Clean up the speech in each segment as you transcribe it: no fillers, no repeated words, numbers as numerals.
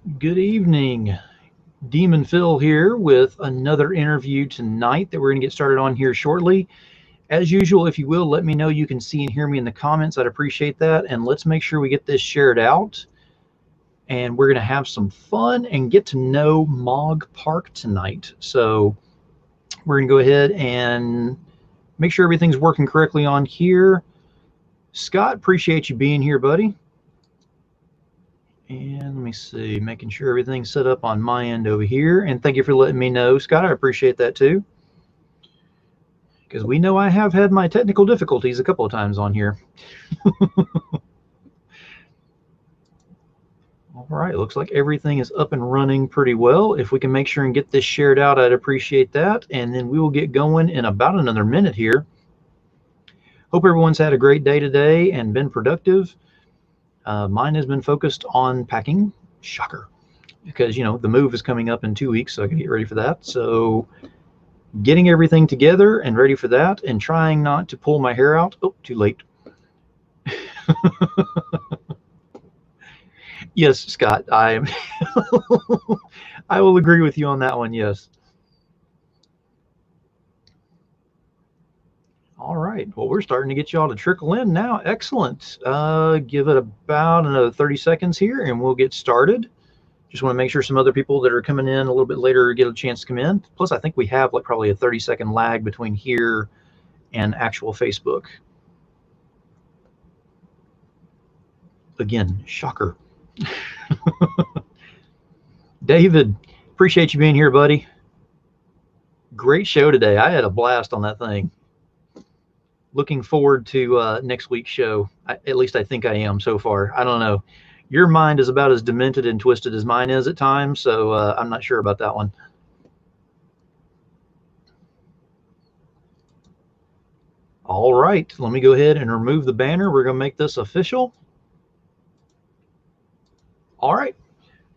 Good evening. Demon Phil here with another interview tonight that we're going to get started on here shortly. As usual, if you will, let me know you can see and hear me in the comments. I'd appreciate that. And let's make sure we get this shared out. And we're going to have some fun and get to know Mog Park tonight. So we're going to go ahead and make sure everything's working correctly on here. Scott, appreciate you being here, buddy. And let me see, making sure everything's set up on my end over here. And thank you for letting me know, Scott. I appreciate that too. Because we know I have had my technical difficulties a couple of times on here. All right, looks like everything is up and running pretty well. If we can make sure and get this shared out, I'd appreciate that. And then we will get going in about another minute here. Hope everyone's had a great day today and been productive. Mine has been focused on packing. Shocker. Because, you know, the move is coming up in 2 weeks, so I can get ready for that. So getting everything together and ready for that and trying not to pull my hair out. Oh, too late. Yes, Scott, I will agree with you on that one, yes. All right, well, we're starting to get you all to trickle in now. Excellent. Give it about another 30 seconds here and we'll get started. Just want to make sure some other people that are coming in a little bit later get a chance to come in. Plus, I think we have like probably a 30-second lag between here and actual Facebook. Again, shocker. David, appreciate you being here, buddy. Great show today. I had a blast on that thing. Looking forward to next week's show. At least I think I am so far. I don't know. Your mind is about as demented and twisted as mine is at times, so I'm not sure about that one. All right, let me go ahead and remove the banner. We're going to make this official. All right,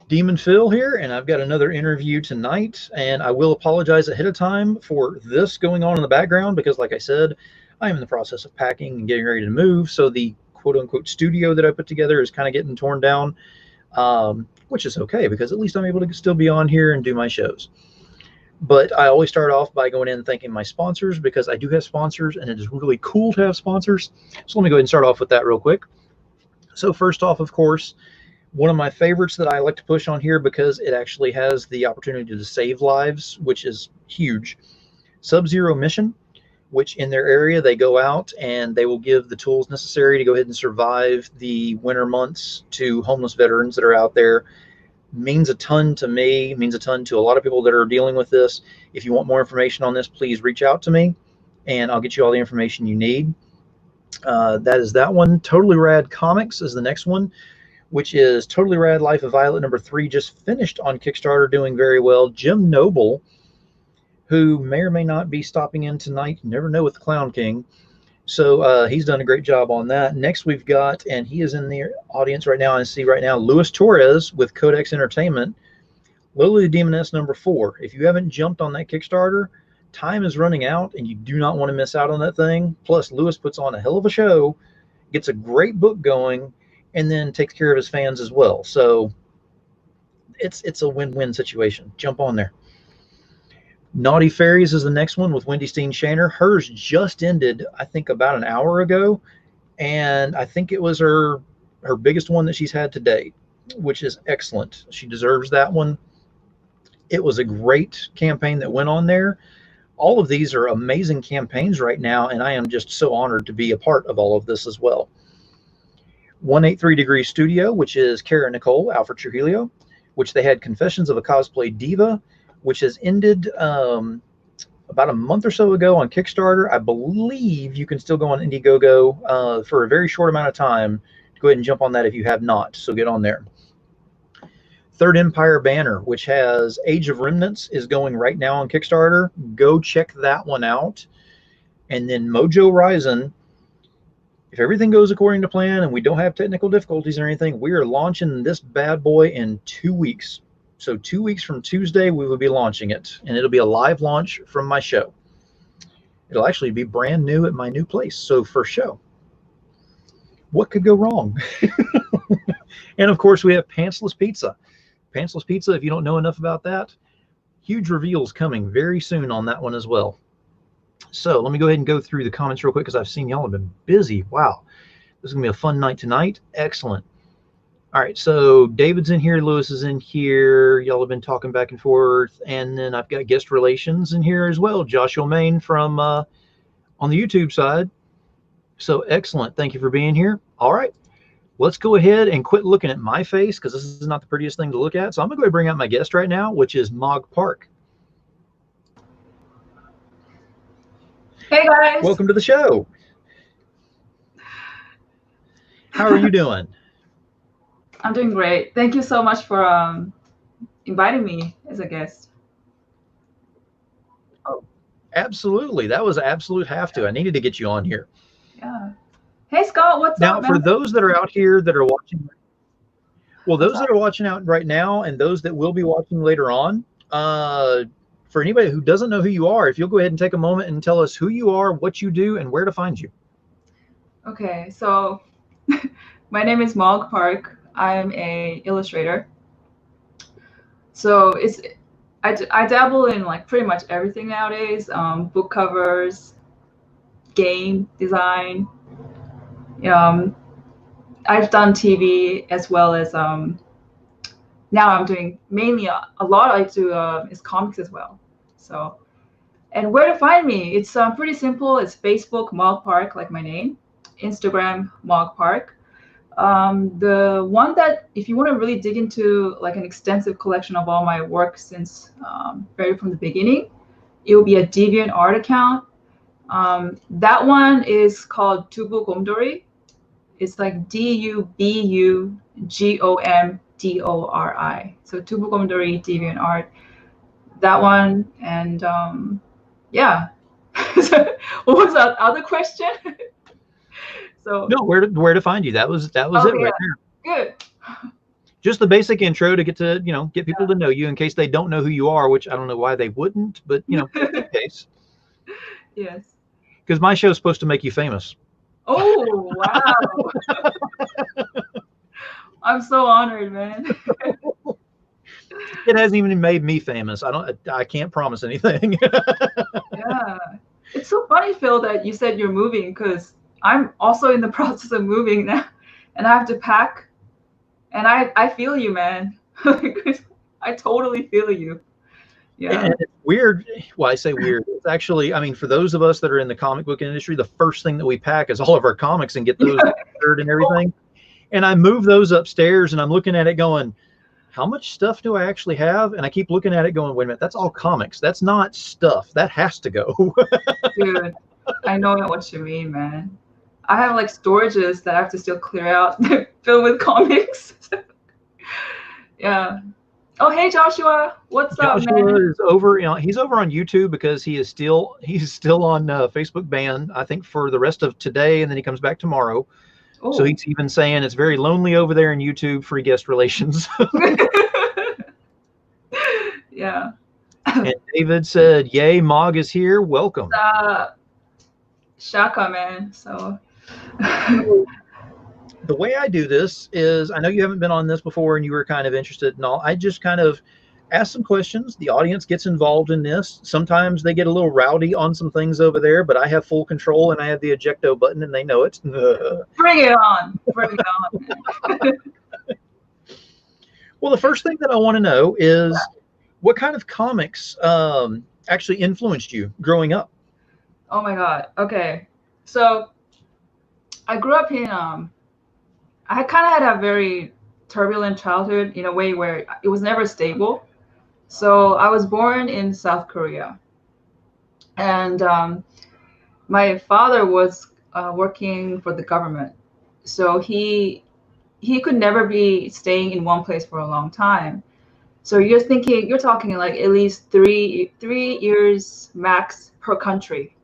Demon Phil here, and I've got another interview tonight, and I will apologize ahead of time for this going on in the background because, like I said, I am in the process of packing and getting ready to move, so the quote-unquote studio that I put together is kind of getting torn down, which is okay because at least I'm able to still be on here and do my shows. But I always start off by going in and thanking my sponsors because I do have sponsors, and it is really cool to have sponsors. So let me go ahead and start off with that real quick. So first off, of course, one of my favorites that I like to push on here because it actually has the opportunity to save lives, which is huge. Sub-Zero Mission, which in their area, they go out and they will give the tools necessary to go ahead and survive the winter months to homeless veterans that are out there. Means a ton to me, means a ton to a lot of people that are dealing with this. If you want more information on this, please reach out to me and I'll get you all the information you need. That is that one. Totally Rad Comics is the next one, which is Totally Rad Life of Violet #3, just finished on Kickstarter, doing very well. Jim Noble, who may or may not be stopping in tonight, you never know with the Clown King. So he's done a great job on that. Next we've got, and he is in the audience right now, I see right now, Luis Torres with Codex Entertainment, Lily the Demoness #4. If you haven't jumped on that Kickstarter, time is running out and you do not want to miss out on that thing. Plus, Luis puts on a hell of a show, gets a great book going, and then takes care of his fans as well. So it's a win-win situation. Jump on there. Naughty Fairies is the next one with Wendy Steen Shaner. Hers just ended, I think, about an hour ago, and I think it was her biggest one that she's had to date, which is excellent. She deserves that one. It was a great campaign that went on there. All of these are amazing campaigns right now, and I am just so honored to be a part of all of this as well. 183 Degree Studio, which is Kara Nicole, Alfred Trujillo, which they had Confessions of a Cosplay Diva, which has ended about a month or so ago on Kickstarter. I believe you can still go on Indiegogo for a very short amount of time. Go ahead and jump on that if you have not, so get on there. Third Empire Banner, which has Age of Remnants, is going right now on Kickstarter. Go check that one out. And then Mojo Rising, if everything goes according to plan and we don't have technical difficulties or anything, we are launching this bad boy in 2 weeks. So 2 weeks from Tuesday, we will be launching it, and it'll be a live launch from my show. It'll actually be brand new at my new place, so first show. What could go wrong? And of course, we have Pantsless Pizza. Pantsless Pizza, if you don't know enough about that, huge reveals coming very soon on that one as well. So let me go ahead and go through the comments real quick because I've seen y'all have been busy. Wow. This is going to be a fun night tonight. Excellent. All right, so David's in here, Lewis is in here. Y'all have been talking back and forth. And then I've got guest relations in here as well. Joshua Main from on the YouTube side. So excellent. Thank you for being here. All right, let's go ahead and quit looking at my face because this is not the prettiest thing to look at. So I'm going to go ahead and bring out my guest right now, which is Mog Park. Hey guys. Welcome to the show. How are you doing? I'm doing great. Thank you so much for inviting me as a guest. Oh, absolutely. That was an absolute have to. I needed to get you on here. Yeah. Hey Scott, what's now, up, for man? those that are out here that are watching, well, those that are watching out right now and those that will be watching later on, for anybody who doesn't know who you are, if you'll go ahead and take a moment and tell us who you are, what you do, and where to find you. Okay, so my name is Mog Park. I'm a illustrator. So I dabble in like pretty much everything nowadays. Book covers, game design. I've done TV as well as now I'm doing mainly a lot I do is comics as well. So, and where to find me? It's pretty simple. It's Facebook Mog Park, like my name. Instagram Mog Park. The one that, if you want to really dig into like an extensive collection of all my work since very from the beginning, it will be a DeviantArt account. That one is called Tubu Gomdori. It's like DUBUGOMDORI. So Tubu Gomdori DeviantArt. That one, and yeah. What was that other question? So no, where to find you? That was it right there. Good. Just the basic intro to get to get people to know you in case they don't know who you are, which I don't know why they wouldn't, but in case. Yes. Because my show's supposed to make you famous. Oh wow! I'm so honored, man. It hasn't even made me famous. I can't promise anything. Yeah, it's so funny, Phil, that you said you're moving because I'm also in the process of moving now, and I have to pack. And I feel you, man. I totally feel you. Yeah. And it's weird. Well, I say weird. It's actually, I mean, for those of us that are in the comic book industry, the first thing that we pack is all of our comics and get those ordered and everything. And I move those upstairs and I'm looking at it going, how much stuff do I actually have? And I keep looking at it going, wait a minute, that's all comics. That's not stuff. That has to go. Dude, I know what you mean, man. I have like storages that I have to still clear out, filled with comics. Yeah. Oh, hey Joshua, what's up, man? Joshua is over. He's over on YouTube because he's still on Facebook ban, I think, for the rest of today, and then he comes back tomorrow. Ooh. So he's even saying it's very lonely over there in YouTube. Free guest relations. Yeah. And David said, "Yay, Mog is here. Welcome." Shaka, man. So. The way I do this is, I know you haven't been on this before and you were kind of interested and all. I just kind of ask some questions. The audience gets involved in this. Sometimes they get a little rowdy on some things over there, but I have full control and I have the ejecto button and they know it. Bring it on. Bring it on. Well, the first thing that I want to know is what kind of comics actually influenced you growing up? Oh my God. Okay. So I grew up in I kind of had a very turbulent childhood in a way where it was never stable. So I was born in South Korea, and my father was working for the government. So he could never be staying in one place for a long time. So you're talking like at least three years max per country.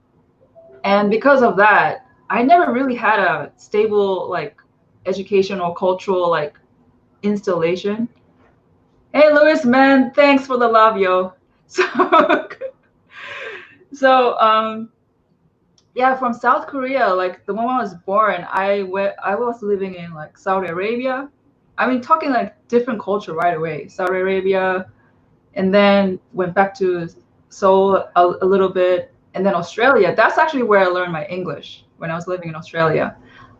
And because of that, I never really had a stable like educational, cultural like installation. Hey Louis, man, thanks for the love, yo. So yeah, from South Korea, like the moment I was born, I was living in like Saudi Arabia, I mean, talking like different culture right away. Saudi Arabia, and then went back to Seoul a little bit, and then Australia. That's actually where I learned my English when I was living in Australia.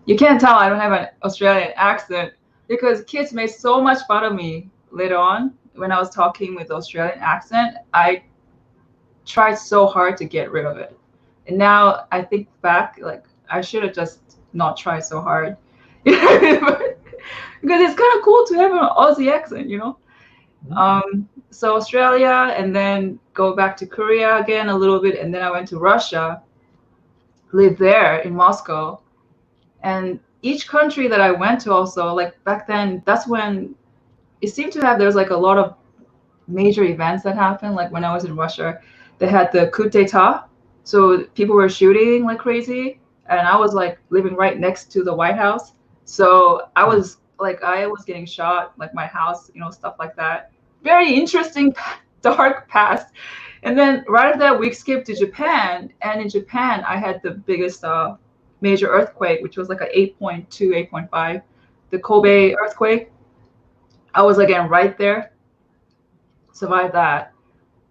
You can't tell I don't have an Australian accent because kids made so much fun of me later on when I was talking with the Australian accent. I tried so hard to get rid of it. And now I think back, like I should have just not tried so hard. Because it's kind of cool to have an Aussie accent, you know? So Australia, and then go back to Korea again a little bit, and then I went to Russia, lived there in Moscow. And each country that I went to also, like back then, that's when it seemed to have, there's like a lot of major events that happened. Like when I was in Russia, they had the coup d'etat. So people were shooting like crazy. And I was like living right next to the White House. So I was getting shot, like my house, you know, stuff like that. Very interesting, dark past. And then right after that, we skipped to Japan. And in Japan, I had the biggest major earthquake, which was like a 8.2, 8.5, the Kobe earthquake. I was again right there, survived that.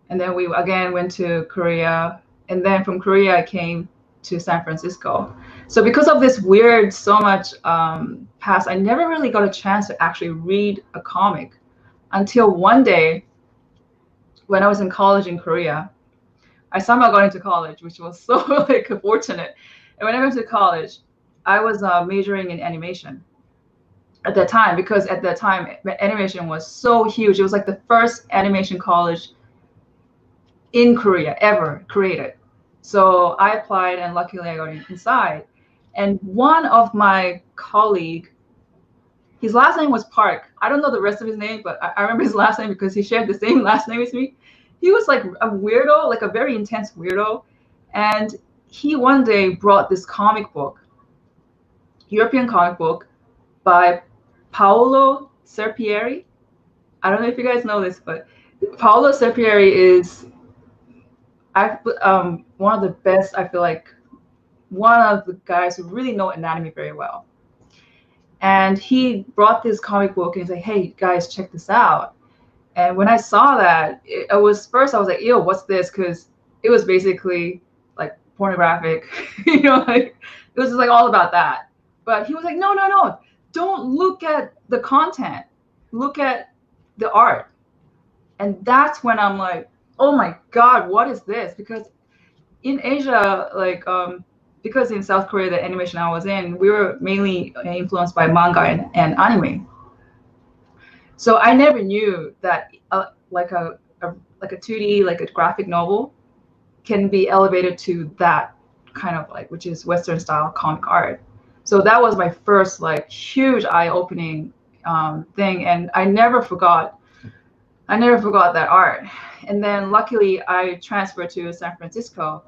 And then we again went to Korea. And then from Korea, I came to San Francisco. So because of this weird, so much past, I never really got a chance to actually read a comic until one day when I was in college in Korea. I somehow got into college, which was so like fortunate. And when I went to college, I was majoring in animation at that time, because at that time animation was so huge. It was like the first animation college in Korea ever created. So I applied, and luckily I got inside. And one of my colleague, his last name was Park. I don't know the rest of his name, but I remember his last name because he shared the same last name as me. He was like a weirdo, like a very intense weirdo. And he one day brought this comic book, European comic book by Paolo Serpieri. I don't know if you guys know this, but Paolo Serpieri is one of the best, I feel like, one of the guys who really know anatomy very well. And he brought this comic book and he's like, hey guys, check this out. And when I saw that, I was like, ew, what's this? Because it was basically like pornographic, you know, like it was just like all about that. But he was like, no, don't look at the content, look at the art. And that's when I'm like, oh my God, what is this? Because in Asia, like, because in South Korea, the animation I was in, we were mainly influenced by manga and anime. So I never knew that like a 2D, like a graphic novel can be elevated to that kind of like, which is Western style comic art. So that was my first like huge eye-opening thing. And I never forgot that art. And then luckily I transferred to San Francisco.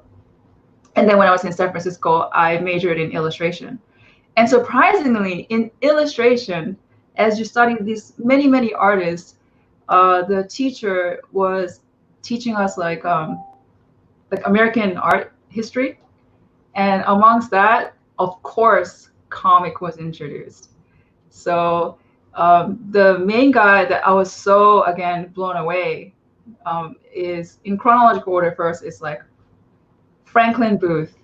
And then when I was in San Francisco, I majored in illustration. And surprisingly, in illustration, as you're studying these many artists, the teacher was teaching us like American art history. And amongst that, of course, comic was introduced. So the main guy that I was so, again, blown away is, in chronological order first, is like Franklin Booth.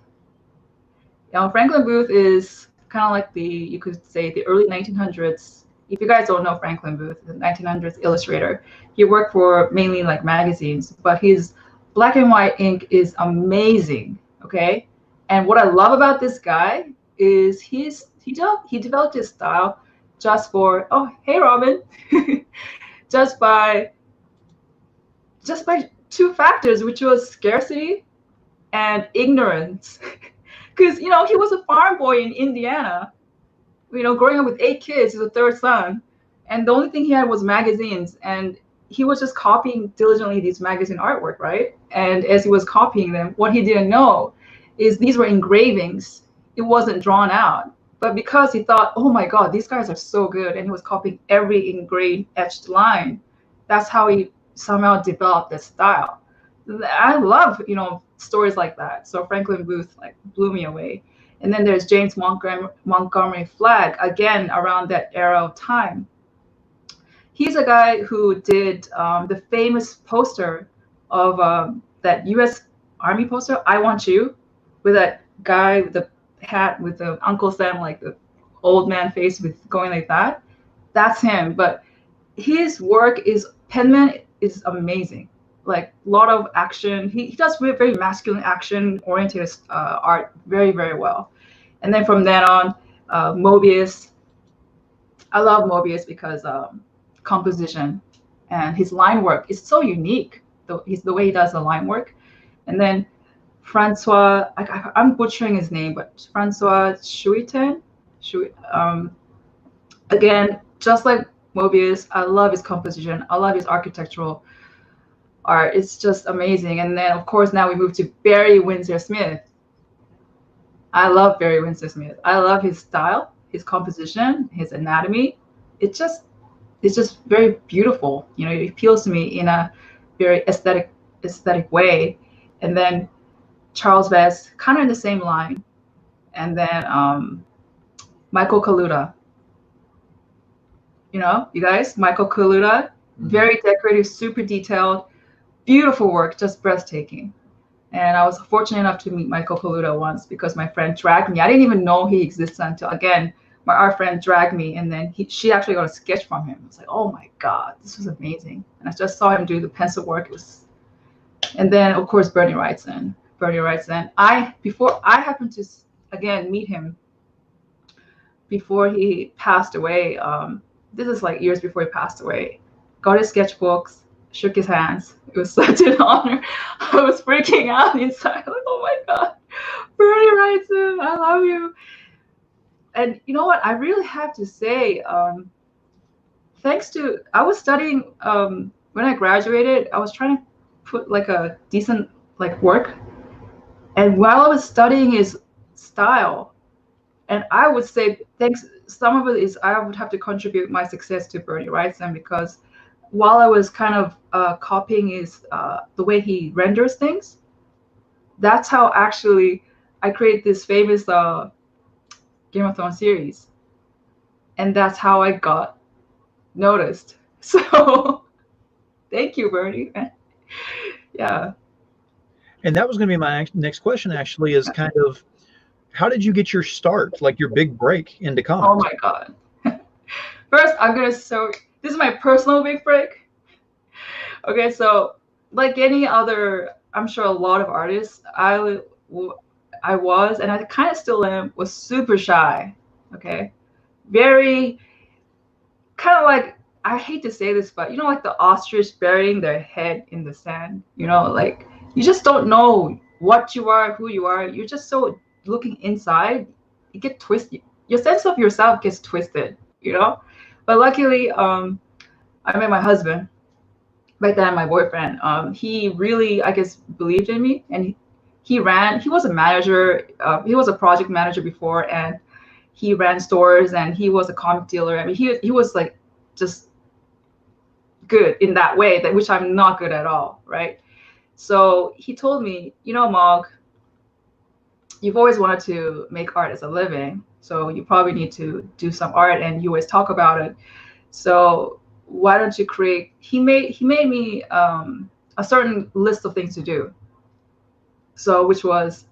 Now, Franklin Booth is kind of like you could say the early 1900s. If you guys don't know Franklin Booth, the 1900s illustrator, he worked for mainly like magazines, but his black and white ink is amazing, okay? And what I love about this guy is he developed his style just for, oh, hey, Robin, just by two factors, which was scarcity and ignorance. Because, you know, he was a farm boy in Indiana, you know, growing up with 8 kids, he's the third son. And the only thing he had was magazines. And he was just copying diligently these magazine artwork, right? And as he was copying them, what he didn't know is these were engravings. It wasn't drawn out. But because he thought, oh my God, these guys are so good, and he was copying every engraved etched line, that's how he somehow developed this style. I love, you know, stories like that. So Franklin Booth like blew me away. And then there's James Montgomery Flagg, again around that era of time. He's a guy who did the famous poster of that U.S. Army poster, "I Want You," with that guy with the hat with the Uncle Sam, like the old man face with going like that. That's him. But his work is penman is amazing. Like a lot of action. He does very masculine action oriented art very, very well. And then from then on, Mobius. I love Mobius because composition and his line work is so unique. The way he does the line work. And then Francois, I'm butchering his name, but Francois Schuiten. Again, just like Mobius, I love his composition. I love his architectural art. It's just amazing. And then, of course, now we move to Barry Windsor Smith. I love Barry Windsor Smith. I love his style, his composition, his anatomy. It's just very beautiful. You know, it appeals to me in a very aesthetic way. And then Charles Vess, kind of in the same line. And then Michael Kaluta. You know, you guys, Michael Kaluta, very decorative, super detailed, beautiful work, just breathtaking. And I was fortunate enough to meet Michael Kaluta once because my friend dragged me. I didn't even know he existed until, again, our friend dragged me, and then she actually got a sketch from him. I was like, oh my God, this was amazing. And I just saw him do the pencil work. And then, of course, Bernie Wrightson. I happened to, again, meet him before he passed away. This is like years before he passed away. Got his sketchbooks, shook his hands. It was such an honor. I was freaking out inside. Like, oh my God, Bernie Wrightson, I love you. And you know what? I really have to say, I was studying, when I graduated, I was trying to put like a decent like work. And while I was studying his style, and I would say some of it is I would have to contribute my success to Bernie Wrightson, because while I was kind of copying his the way he renders things, that's how actually I created this famous Game of Thrones series, and that's how I got noticed. So thank you, Bernie. Yeah. And that was going to be my next question, actually, is kind of, how did you get your start, like your big break into comics? Oh my God. First, this is my personal big break. Okay, so like any other, I'm sure a lot of artists, I was, and I kind of still am, was super shy. Okay, very kind of like, I hate to say this, but you know, like the ostrich burying their head in the sand. You know, like you just don't know what you are, who you are. You're just so looking inside. You get twisted. Your sense of yourself gets twisted. You know, but luckily, I met my husband. Back then, my boyfriend. He really, I guess, believed in me, and he was a manager. He was a project manager before, and he ran stores, and he was a comic dealer. I mean, he was like just good in that way, which I'm not good at all, right? So he told me, you know, Mog, you've always wanted to make art as a living, so you probably need to do some art, and you always talk about it. So why don't you create? He made me a certain list of things to do. So which was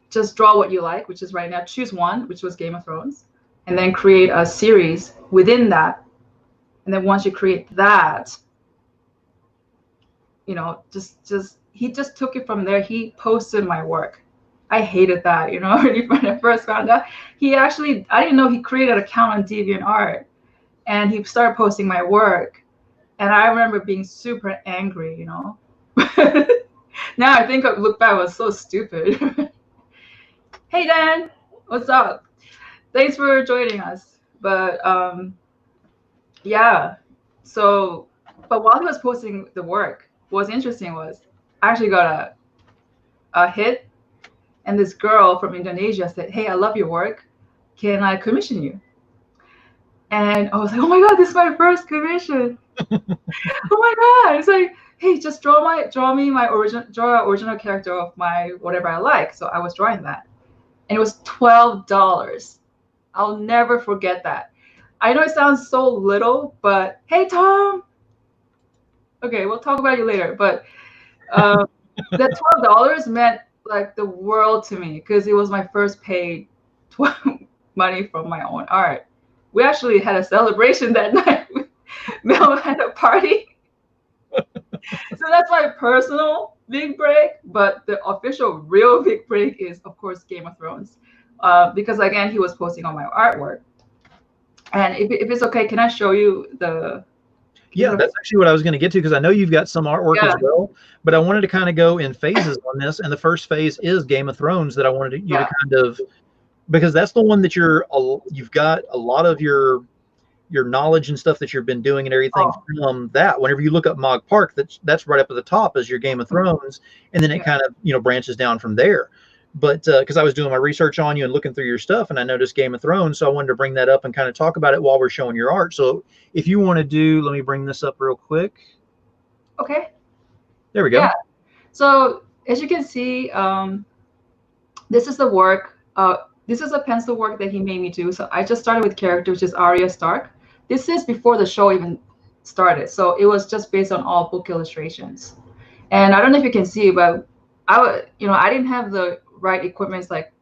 just draw what you like, which is right now, choose one, which was Game of Thrones, and then create a series within that. And then once you create that, you know, he just took it from there. He posted my work. I hated that, you know, when I first found out. I didn't know he created an account on DeviantArt, and he started posting my work. And I remember being super angry, you know. Now I think I look back, I was so stupid. Hey Dan, what's up? Thanks for joining us. But yeah, so, but while he was posting the work, what's interesting was I actually got a hit, and this girl from Indonesia said, hey, I love your work. Can I commission you? And I was like, oh my God, this is my first commission. Oh my God. It's like, hey, just draw original character of my whatever I like. So I was drawing that. And it was $12. I'll never forget that. I know it sounds so little, but hey, Tom. Okay, we'll talk about you later. But that $12 meant like the world to me because it was my first paid money from my own art. We actually had a celebration that night. Mel had a party. So that's my personal big break, but the official real big break is, of course, Game of Thrones. Because again, he was posting on my artwork. And if it's okay, can I show you the... Yeah, that's actually what I was going to get to, because I know you've got some artwork as well, but I wanted to kind of go in phases on this. And the first phase is Game of Thrones that I wanted you to kind of, because that's the one that you've got a lot of your knowledge and stuff that you've been doing and everything from that. Whenever you look up Mog Park, that's right up at the top as your Game of Thrones, and then it kind of branches down from there. But because I was doing my research on you and looking through your stuff, and I noticed Game of Thrones, so I wanted to bring that up and kind of talk about it while we're showing your art. So if you want to do, let me bring this up real quick. Okay. There we go. Yeah. So as you can see, this is the work. This is a pencil work that he made me do. So I just started with character, which is Arya Stark. This is before the show even started. So it was just based on all book illustrations. And I don't know if you can see, but I didn't have the right equipment, like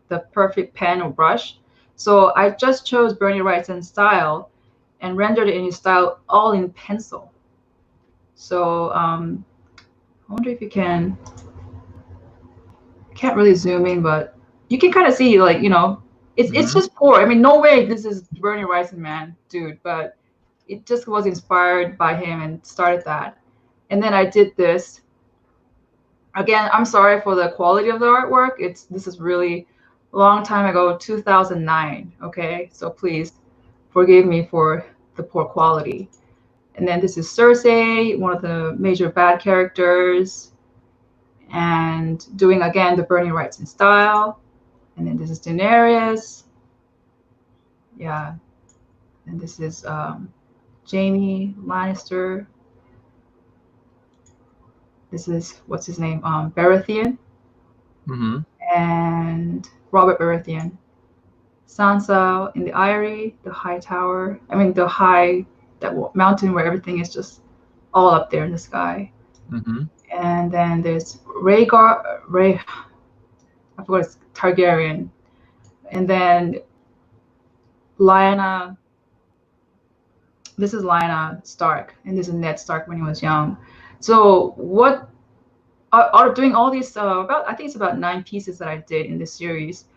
the perfect pen or brush. So I just chose Bernie Wrightson style and rendered it in his style all in pencil. So I wonder if you can't really zoom in, but you can kind of see, like, it's just poor. I mean, no way this is Bernie Wrightson, man, dude, but it just was inspired by him and started that. And then I did this. Again, I'm sorry for the quality of the artwork. This is really a long time ago, 2009. Okay, so please forgive me for the poor quality. And then this is Cersei, one of the major bad characters, and doing again the Bernie Wrightson style. And then this is Daenerys. Yeah, and this is Jaime Lannister. This is, what's his name? Baratheon. And Robert Baratheon. Sansa in the Eyrie, the high tower. I mean, that mountain where everything is just all up there in the sky. And then there's Rhaegar. I forgot, it's Targaryen. And then Lyanna. This is Lyanna Stark, and this is Ned Stark when he was young. So what are doing all these I think it's about 9 pieces that I did in this series,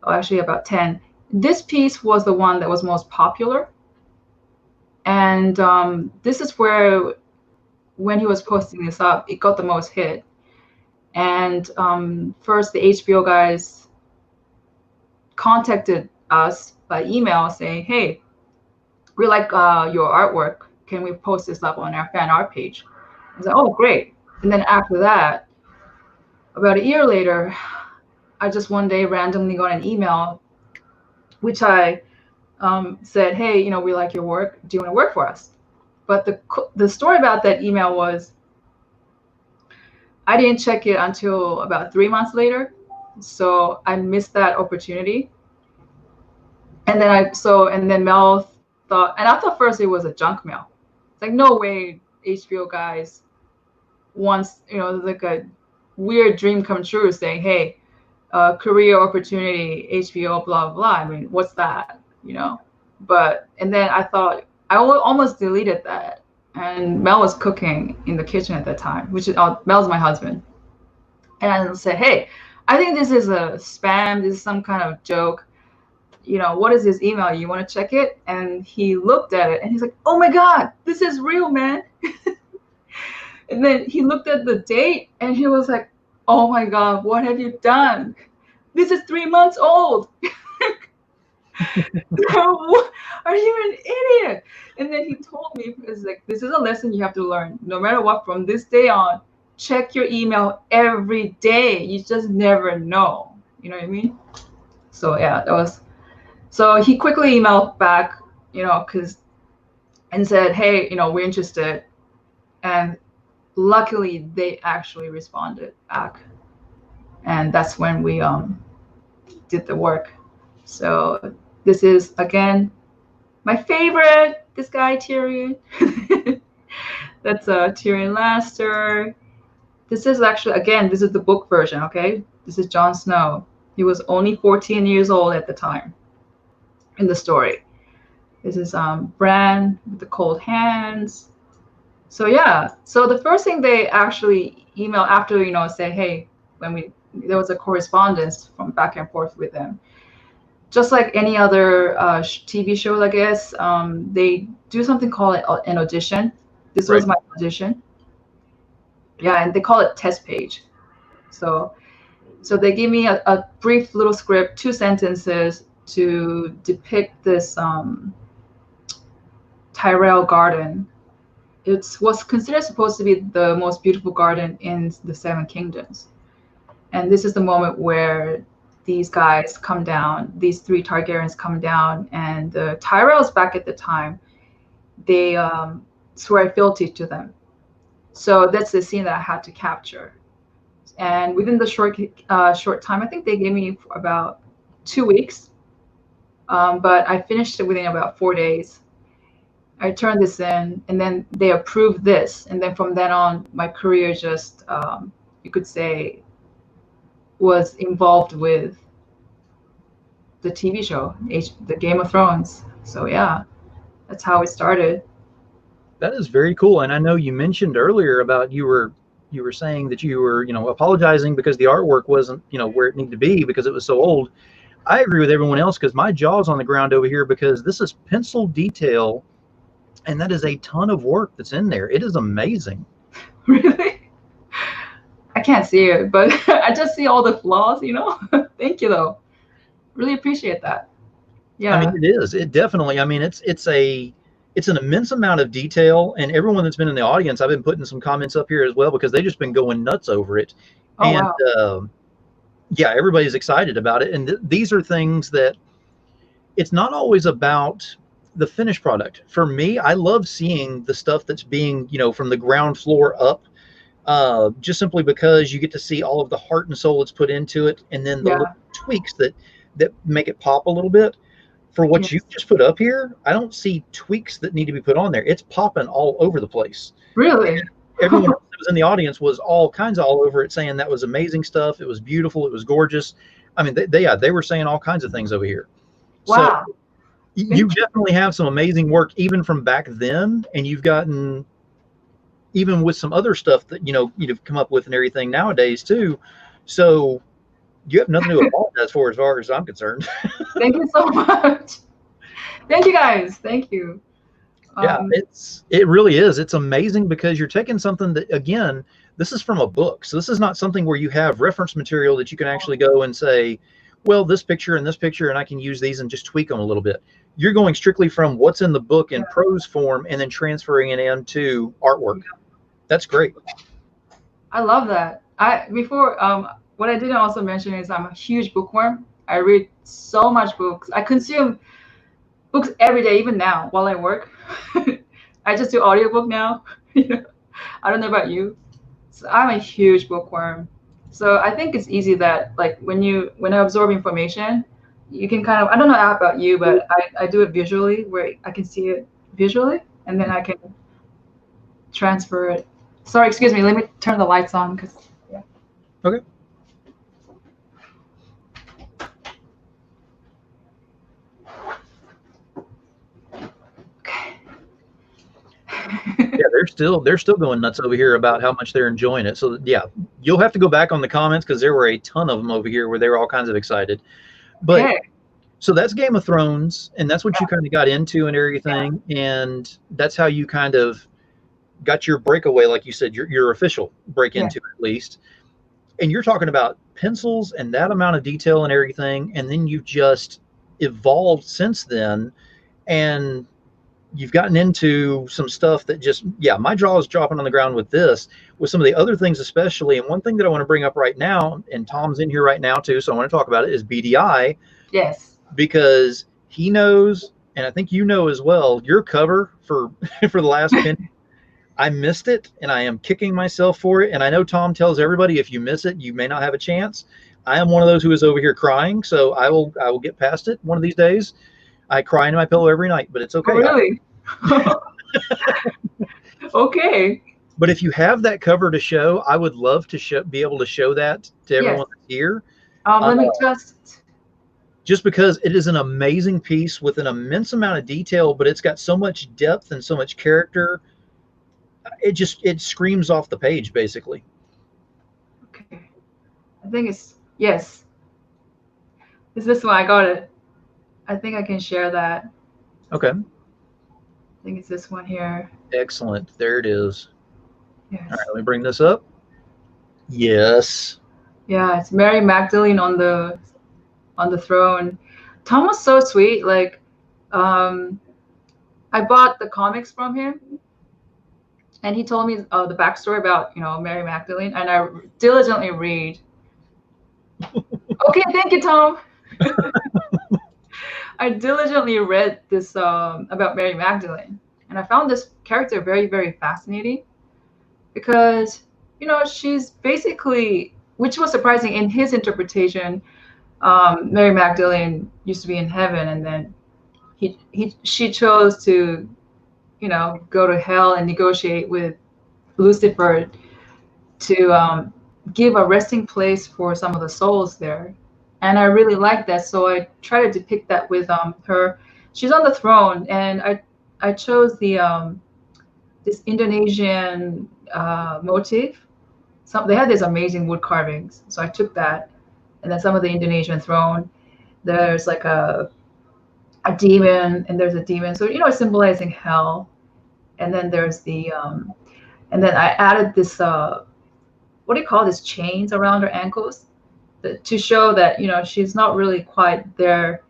or actually about 10. This piece was the one that was most popular, and this is where, when he was posting this up, it got the most hit. And first the HBO guys contacted us by email saying, hey, we like your artwork, can we post this up on our fan art page? I was like, oh, great. And then after that, about a year later, I just one day randomly got an email, which I said, hey, we like your work. Do you want to work for us? But the story about that email was, I didn't check it until about 3 months later. So I missed that opportunity. And then Mel thought, and I thought first it was a junk mail. It's like, no way HBO guys wants, like a weird dream come true saying, hey, career opportunity, HBO, blah, blah, blah. I mean, what's that, But, and then I thought, I almost deleted that. And Mel was cooking in the kitchen at that time, which is, Mel's my husband. And I said, hey, I think this is a spam. This is some kind of joke. What is this email? You want to check it? And he looked at it and he's like, oh my God, this is real, man. And then he looked at the date and he was like, oh my God, what have you done? This is 3 months old. Are you an idiot? And then he told me, it's like, this is a lesson you have to learn. No matter what, from this day on, check your email every day. You just never know. You know what I mean? So yeah, so he quickly emailed back, and said, hey, we're interested. And luckily they actually responded back. And that's when we did the work. So this is, again, My favorite, this guy Tyrion. That's Tyrion Lannister. This is actually, again, this is the book version. Okay, this is Jon Snow. He was only 14 years old at the time in the story. This is Bran with the cold hands. So yeah, so the first thing they actually email after, say, hey, there was a correspondence from back and forth with them. Just like any other TV show, I guess, they do something called an audition. This was my audition. Yeah, and they call it test page. So they give me a brief little script, 2 sentences to depict this Tyrell garden. It was considered supposed to be the most beautiful garden in the 7 Kingdoms. And this is the moment where these guys come down, these 3 Targaryens come down, and the Tyrells back at the time, they swear fealty to them. So that's the scene that I had to capture. And within the short time, I think they gave me about 2 weeks, but I finished it within about 4 days. I turned this in, and then they approved this. And then from then on, my career just, you could say, was involved with the TV show, the Game of Thrones. So yeah, that's how it started. That is very cool. And I know you mentioned earlier about you were saying that you were, apologizing because the artwork wasn't, where it needed to be because it was so old. I agree with everyone else because my jaw's on the ground over here because this is pencil detail, and that is a ton of work that's in there. It is amazing. Really? I can't see it, but I just see all the flaws, Thank you, though. Really appreciate that. Yeah. I mean, it is. It definitely, I mean, it's an immense amount of detail, and everyone that's been in the audience, I've been putting some comments up here as well because they've just been going nuts over it. Oh, and wow. Yeah, everybody's excited about it. And these are things that it's not always about the finished product. For me, I love seeing the stuff that's being, from the ground floor up, just simply because you get to see all of the heart and soul that's put into it, and then the little tweaks that make it pop a little bit. For what you just put up here, I don't see tweaks that need to be put on there. It's popping all over the place. Really? And everyone else that was in the audience was all kinds of all over it, saying that was amazing stuff. It was beautiful. It was gorgeous. I mean, they were saying all kinds of things over here. Wow. So you definitely have some amazing work even from back then, and you've gotten even with some other stuff that you've come up with and everything nowadays too. So you have nothing to apologize for as far as I'm concerned. Thank you so much. Thank you, guys. Thank you. Yeah, it really is. It's amazing because you're taking something that, again, this is from a book. So this is not something where you have reference material that you can actually go and say, well, this picture and this picture, and I can use these and just tweak them a little bit. You're going strictly from what's in the book in prose form and then transferring it into artwork. That's great. I love that. What I didn't also mention is I'm a huge bookworm. I read so much books. I consume books every day, even now while I work. I just do audiobook now. I don't know about you. So I'm a huge bookworm. So I think it's easy that like when I absorb information, you can kind of, I don't know about you, but I do it visually where I can see it visually and then I can transfer it. Sorry, excuse me. Let me turn the lights on because Okay. Yeah, they're still going nuts over here about how much they're enjoying it. So yeah, you'll have to go back on the comments because there were a ton of them over here where they were all kinds of excited. But so that's Game of Thrones, and that's what you kind of got into and everything, and that's how you kind of got your breakaway, like you said, your official break into it, at least. And you're talking about pencils and that amount of detail and everything, and then you've just evolved since then, and you've gotten into some stuff that just, yeah, my jaw is dropping on the ground with this, with some of the other things especially. And one thing that I want to bring up right now, and Tom's in here right now too, so I want to talk about it, is BDI. Yes. Because he knows, and I think you know as well, your cover for the last penny, I missed it, and I am kicking myself for it. And I know Tom tells everybody, if you miss it, you may not have a chance. I am one of those who is over here crying, so I will get past it one of these days. I cry into my pillow every night, but it's Oh, okay. really? Okay. But if you have that cover to show, I would love to be able to show that to Yes. everyone that's here. Let me Just because it is an amazing piece with an immense amount of detail, but it's got so much depth and so much character. It screams off the page, basically. Okay. I think it's, yes. Is this one? I got it. I think I can share that. Okay. I think it's this one here. Excellent. There it is. Yes. All right, let me bring this up. Yes. Yeah, it's Mary Magdalene on the throne. Tom was so sweet. Like, I bought the comics from him, and he told me the backstory about Mary Magdalene, and I diligently read. Okay, thank you, Tom. I diligently read this about Mary Magdalene, and I found this character very, very fascinating because she's basically, which was surprising in his interpretation. Mary Magdalene used to be in heaven, and then she chose to go to hell and negotiate with Lucifer to give a resting place for some of the souls there. And I really like that, so I try to depict that with her. She's on the throne, and I chose the this Indonesian motif. They had these amazing wood carvings, so I took that, and then some of the Indonesian throne. There's like a demon, and there's a demon, so it's symbolizing hell. And then there's the and then I added this what do you call this, chains around her ankles, to show that she's not really quite there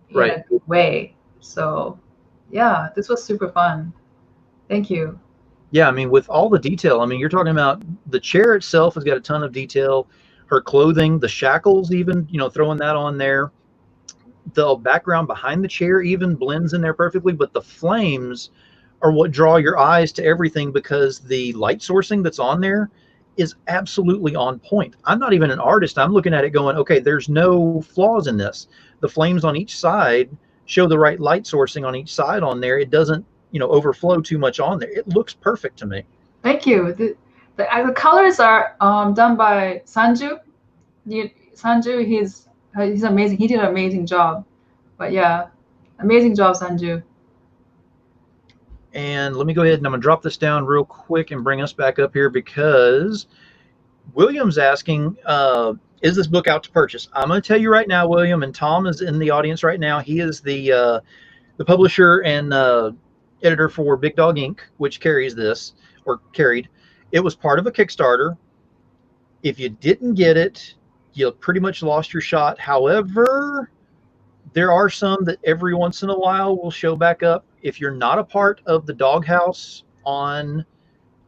in a good way. So yeah, this was super fun. Thank you. Yeah, I mean, with all the detail, I mean, you're talking about the chair itself has got a ton of detail. Her clothing, the shackles, even throwing that on there. The background behind the chair even blends in there perfectly, but the flames are what draw your eyes to everything, because the light sourcing that's on there is absolutely on point. I'm not even an artist. I'm looking at it going, okay, there's no flaws in this. The flames on each side show the right light sourcing on each side on there. It doesn't, overflow too much on there. It looks perfect to me. Thank you. The colors are done by Sanju. Sanju, he's amazing. He did an amazing job. But yeah, amazing job, Sanju. And let me go ahead and I'm going to drop this down real quick and bring us back up here, because William's asking, is this book out to purchase? I'm going to tell you right now, William, and Tom is in the audience right now. He is the publisher and editor for Big Dog Inc., which carries this, or carried. It was part of a Kickstarter. If you didn't get it, you pretty much lost your shot. However, there are some that every once in a while will show back up. If you're not a part of the Doghouse on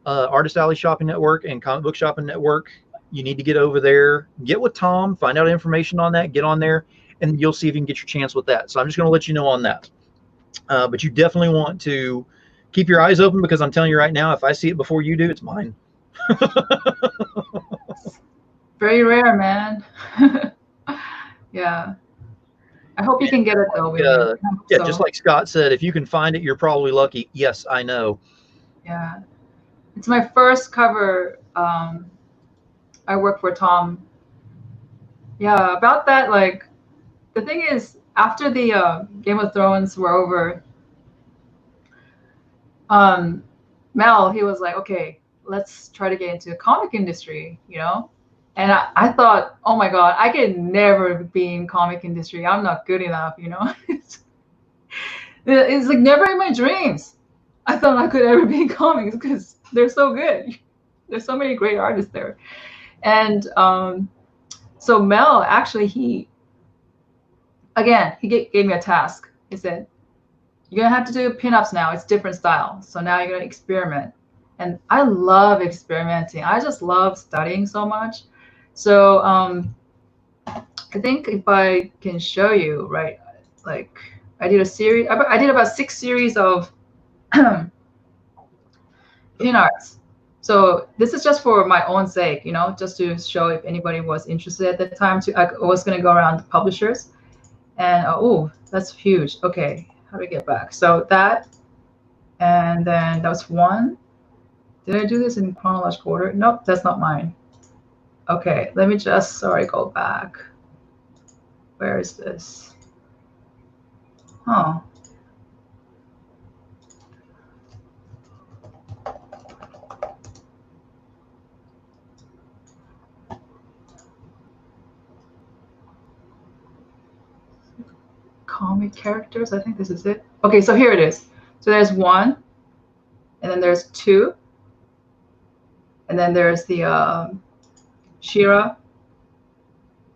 Artist Alley Shopping Network and Comic Book Shopping Network, you need to get over there, get with Tom, find out information on that, get on there, and you'll see if you can get your chance with that. So I'm just going to let you know on that. But you definitely want to keep your eyes open, because I'm telling you right now, if I see it before you do, it's mine. Very rare, man. Yeah. I hope you can get it though. Yeah, just like Scott said, if you can find it, you're probably lucky. Yes, I know. Yeah. It's my first cover. I work for Tom. Yeah, about that, like, the thing is, after the Game of Thrones were over, Mel, he was like, okay, let's try to get into the comic industry, And I thought, oh my God, I can never be in comic industry. I'm not good enough, It's like never in my dreams I thought I could ever be in comics, because they're so good. There's so many great artists there. And so Mel, actually, he gave me a task. He said, you're going to have to do pinups now. It's different style. So now you're going to experiment. And I love experimenting. I just love studying so much. So I think if I can show you, right, like I did about 6 series of pin arts. So this is just for my own sake, just to show if anybody was interested at the time. I was going to go around the publishers. And oh, that's huge. Okay, how do we get back? So that, and then that was one. Did I do this in chronological order? Nope, that's not mine. Okay, let me just, sorry, go back. Where is this? Oh. Comic characters, I think this is it. Okay, so here it is. So there's one, and then there's two, and then there's the Shira.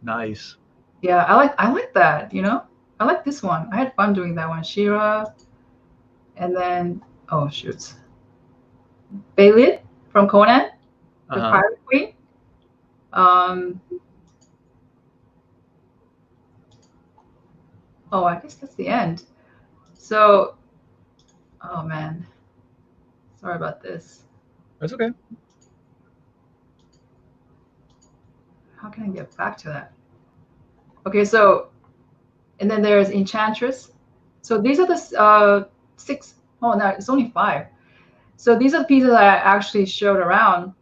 Nice. Yeah, I like that, you know? I like this one. I had fun doing that one. Shira, and then, oh shoot. Baylit from Conan, the Pirate Queen. Oh, I guess that's the end. So, oh man. Sorry about this. That's okay. How can I get back to that? Okay, so, and then there's Enchantress. So these are the 6. Oh, no, it's only 5. So these are the pieces I actually showed around.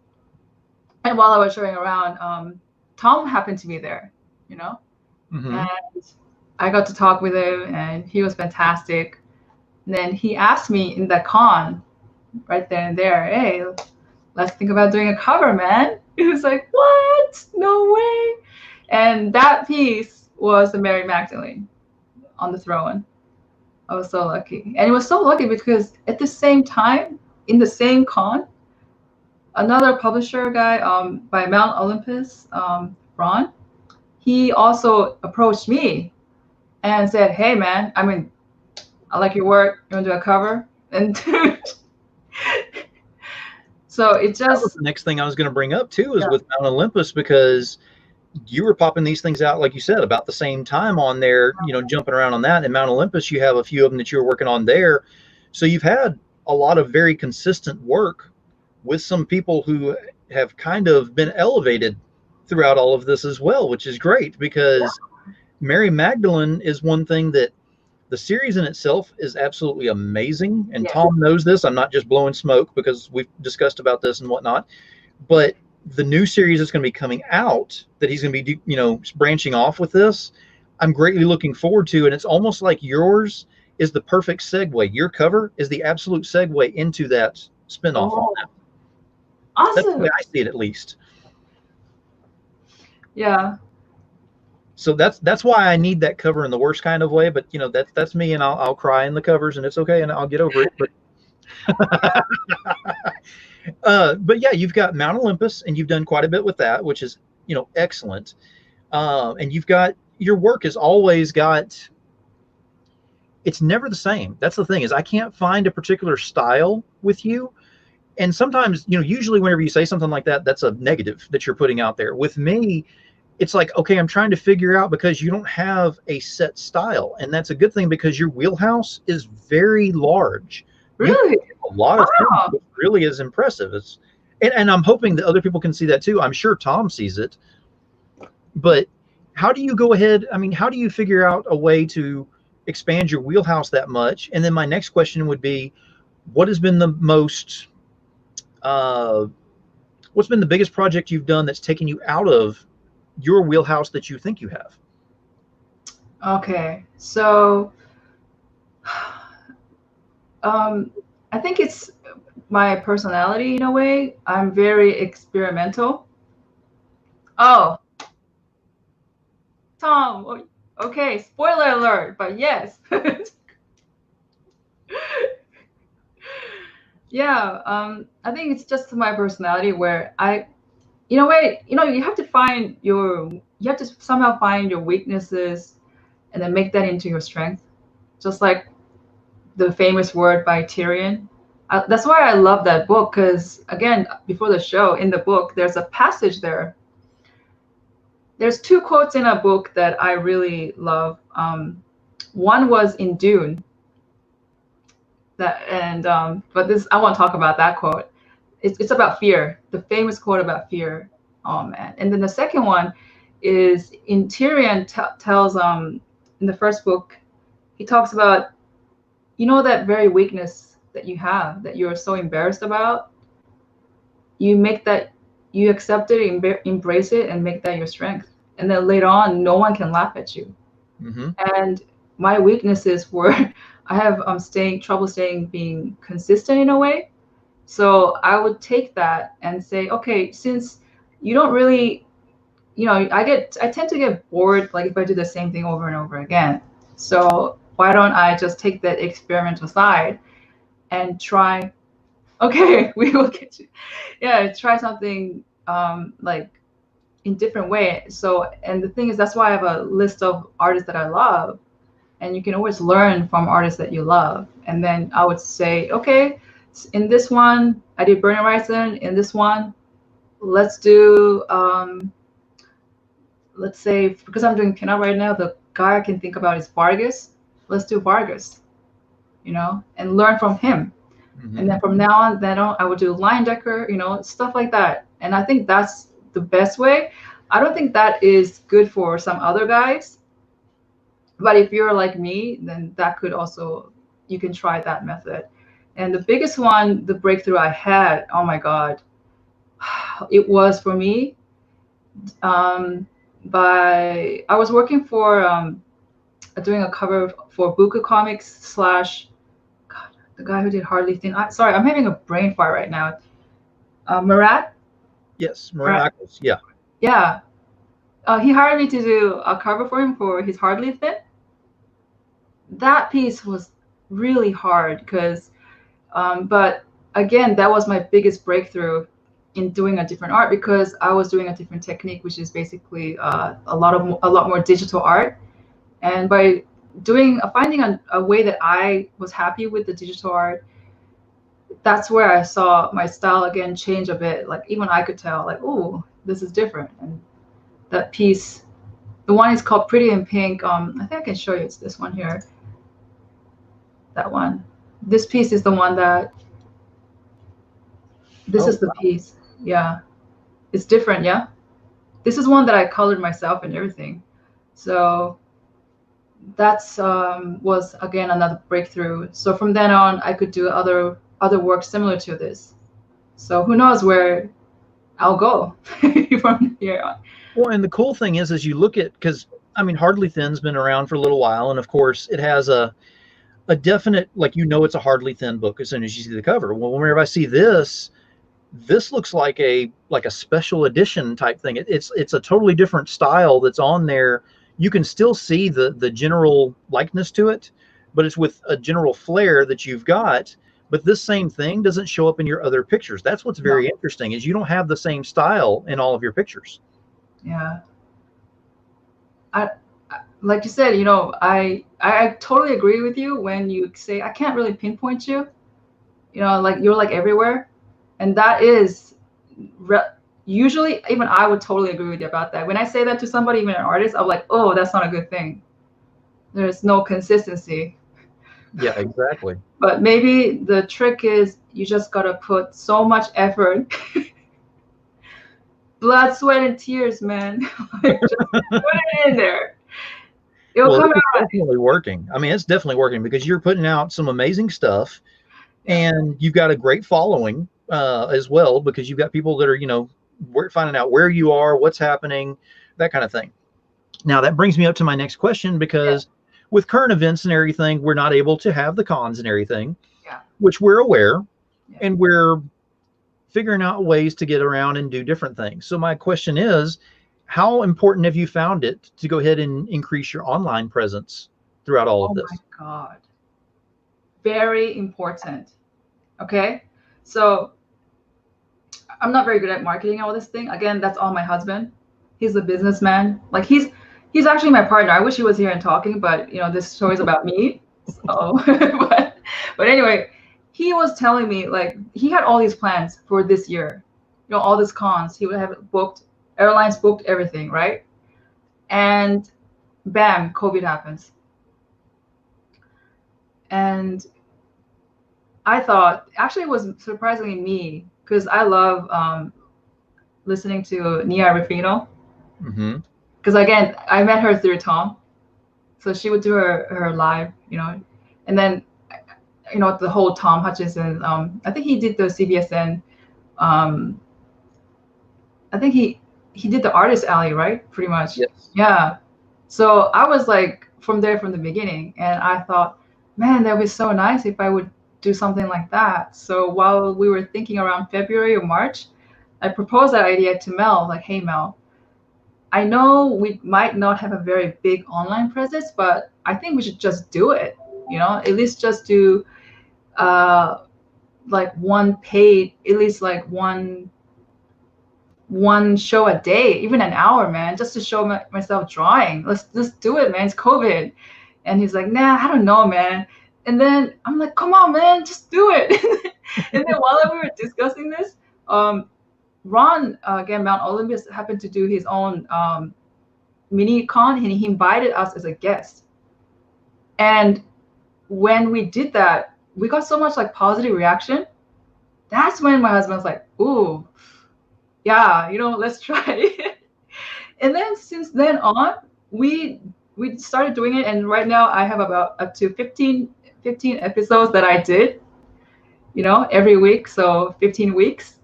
And while I was showing around, Tom happened to be there, you know? And I got to talk with him, and he was fantastic. And then he asked me in the con, right then and there, hey, let's think about doing a cover, man. He was like, what? No way. And that piece was the Mary Magdalene on the throne. I was so lucky. And it was so lucky because at the same time, in the same con, another publisher guy by Mount Olympus, Ron, he also approached me and said, hey, man, I mean, I like your work. You want to do a cover? And so it just... That was the next thing I was going to bring up, too, is with Mount Olympus, because you were popping these things out, like you said, about the same time on there, you know, jumping around on that. And Mount Olympus, you have a few of them that you were working on there. So you've had a lot of very consistent work with some people who have kind of been elevated throughout all of this as well, which is great, because Mary Magdalene is one thing that the series in itself is absolutely amazing. And Tom knows this. I'm not just blowing smoke, because we've discussed about this and whatnot. But the new series that's going to be coming out, that he's going to be, you know, branching off with this, I'm greatly looking forward to. And it's almost like yours is the perfect segue. Your cover is the absolute segue into that spinoff on that. Awesome. That's the way I see it, at least. Yeah. So that's why I need that cover in the worst kind of way. But you know, that's me, and I'll cry in the covers, and it's okay, and I'll get over it. But yeah, you've got Mount Olympus, and you've done quite a bit with that, which is, you know, excellent. And you've got, your work has always got, it's never the same. That's the thing, is I can't find a particular style with you. And sometimes, you know, usually whenever you say something like that, that's a negative that you're putting out there. With me, it's like, okay, I'm trying to figure out, because you don't have a set style. And that's a good thing, because your wheelhouse is very large. Really? A lot of things, which really is impressive. It's, and I'm hoping that other people can see that too. I'm sure Tom sees it. But how do you go ahead? I mean, how do you figure out a way to expand your wheelhouse that much? And then my next question would be, what has been the most, what's been the biggest project you've done that's taken you out of your wheelhouse that you think you have? Okay, so I think it's my personality in a way. I'm very experimental. Oh, Tom, okay, spoiler alert, but yes. Yeah, I think it's just my personality where in a way, you know, you have to somehow find your weaknesses and then make that into your strength. Just like the famous word by Tyrion. That's why I love that book, because again, before the show, in the book, there's a passage there. There's 2 quotes in a book that I really love. One was in Dune. But this, I won't talk about that quote. It's about fear, the famous quote about fear. Oh man! And then the second one is in Tyrion tells in the first book, he talks about, that very weakness that you have, that you're so embarrassed about, you accept it, embrace it, and make that your strength. And then later on, no one can laugh at you. Mm-hmm. And my weaknesses were I have trouble staying being consistent in a way. So I would take that and say, okay, since you don't really, I tend to get bored, like if I do the same thing over and over again. So why don't I just take that experimental side and try, okay, we will get you. Yeah, try something like in different way. So, and the thing is, that's why I have a list of artists that I love, and you can always learn from artists that you love. And then I would say, okay, in this one, I did Burning Horizon. In this one, let's do, let's say, because I'm doing pinup right now, the guy I can think about is Vargas. Let's do Vargas, and learn from him. Mm-hmm. And then from now on, I would do line decker, stuff like that. And I think that's the best way. I don't think that is good for some other guys. But if you're like me, then that could also, you can try that method. And the biggest one, the breakthrough I had, oh my God, it was for me. I was working for, doing a cover for Buku Comics / God, the guy who did Hardly Thin. Sorry, I'm having a brain fart right now. Murat? Yes, Miracles. Yeah. Yeah. He hired me to do a cover for him for his Hardly Thin. That piece was really hard because, but again, that was my biggest breakthrough in doing a different art, because I was doing a different technique, which is basically a lot more digital art. And by finding a way that I was happy with the digital art, that's where I saw my style again change a bit. Like even I could tell, like, oh, this is different. And that piece, the one is called Pretty in Pink. I think I can show you. It's this one here. That one. This piece is the one that. This is the piece. Yeah, it's different. Yeah, this is one that I colored myself and everything. So that's was again another breakthrough. So from then on, I could do other work similar to this. So who knows where I'll go from here on. Well, and the cool thing is, as you look at, because I mean, Hardly Thin's been around for a little while, and of course, it has a definite, like, it's a Hardly Thin book as soon as you see the cover. Well, whenever I see this looks like a special edition type thing. It's a totally different style that's on there. You can still see the general likeness to it, but it's with a general flair that you've got. But this same thing doesn't show up in your other pictures. That's what's very interesting, is you don't have the same style in all of your pictures. Yeah. Like you said, I totally agree with you when you say I can't really pinpoint you. Like you're like everywhere, and that is usually, even I would totally agree with you about that. When I say that to somebody, even an artist, I'm like, oh, that's not a good thing. There's no consistency. Yeah, exactly. But maybe the trick is you just gotta put so much effort, blood, sweat, and tears, man. Just put it in there. It'll come out. It's definitely working. I mean, it's definitely working because you're putting out some amazing stuff, and you've got a great following as well, because you've got people that are, we're finding out where you are, what's happening, that kind of thing. Now, that brings me up to my next question, because with current events and everything, we're not able to have the cons and everything, which we're aware, and we're figuring out ways to get around and do different things. So my question is, how important have you found it to go ahead and increase your online presence throughout all of this? Oh my God. Very important. Okay. So I'm not very good at marketing all this thing. Again, that's all my husband. He's a businessman. Like he's actually my partner. I wish he was here and talking, but this story is about me. So, but anyway, he was telling me, like, he had all these plans for this year, all these cons. He would have it booked, airlines booked, everything, right? And bam, COVID happens. And I thought, actually, it was surprisingly me, because I love listening to Nia Rufino. Mm-hmm. Because again, I met her through Tom. So she would do her live, and then the whole Tom Hutchinson. I think he did the CBSN. Um, I think he did the Artist Alley, right? Pretty much. Yes. Yeah. So I was like from the beginning, and I thought, man, that would be so nice if I would do something like that. So while we were thinking around February or March, I proposed that idea to Mel, like, hey Mel, I know we might not have a very big online presence, but I think we should just do it. At least just do uh like one paid, at least like one show a day, even an hour, man, just to show myself drawing. Let's do it, man. It's COVID. And he's like, nah, I don't know, man. And then I'm like, come on, man, just do it. And then while we were discussing this, Ron, again, Mount Olympus, happened to do his own mini con, and he invited us as a guest. And when we did that, we got so much like positive reaction. That's when my husband was like, ooh, yeah, let's try. And then since then on, we started doing it, and right now I have about up to 15 episodes that I did, every week, so 15 weeks.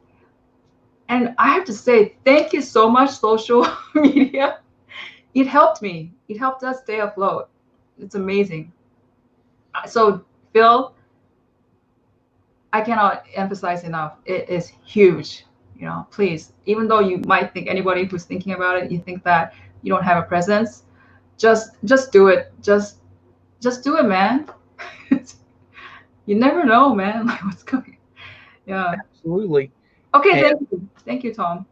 And I have to say, thank you so much, social media. It helped me. It helped us stay afloat. It's amazing. So Phil, I cannot emphasize enough. It is huge. Please, even though you might think, anybody who's thinking about it, you think that you don't have a presence, just do it. Just do it, man. You never know, man. Like, what's going. Yeah. Absolutely. Okay. Thank you, Tom.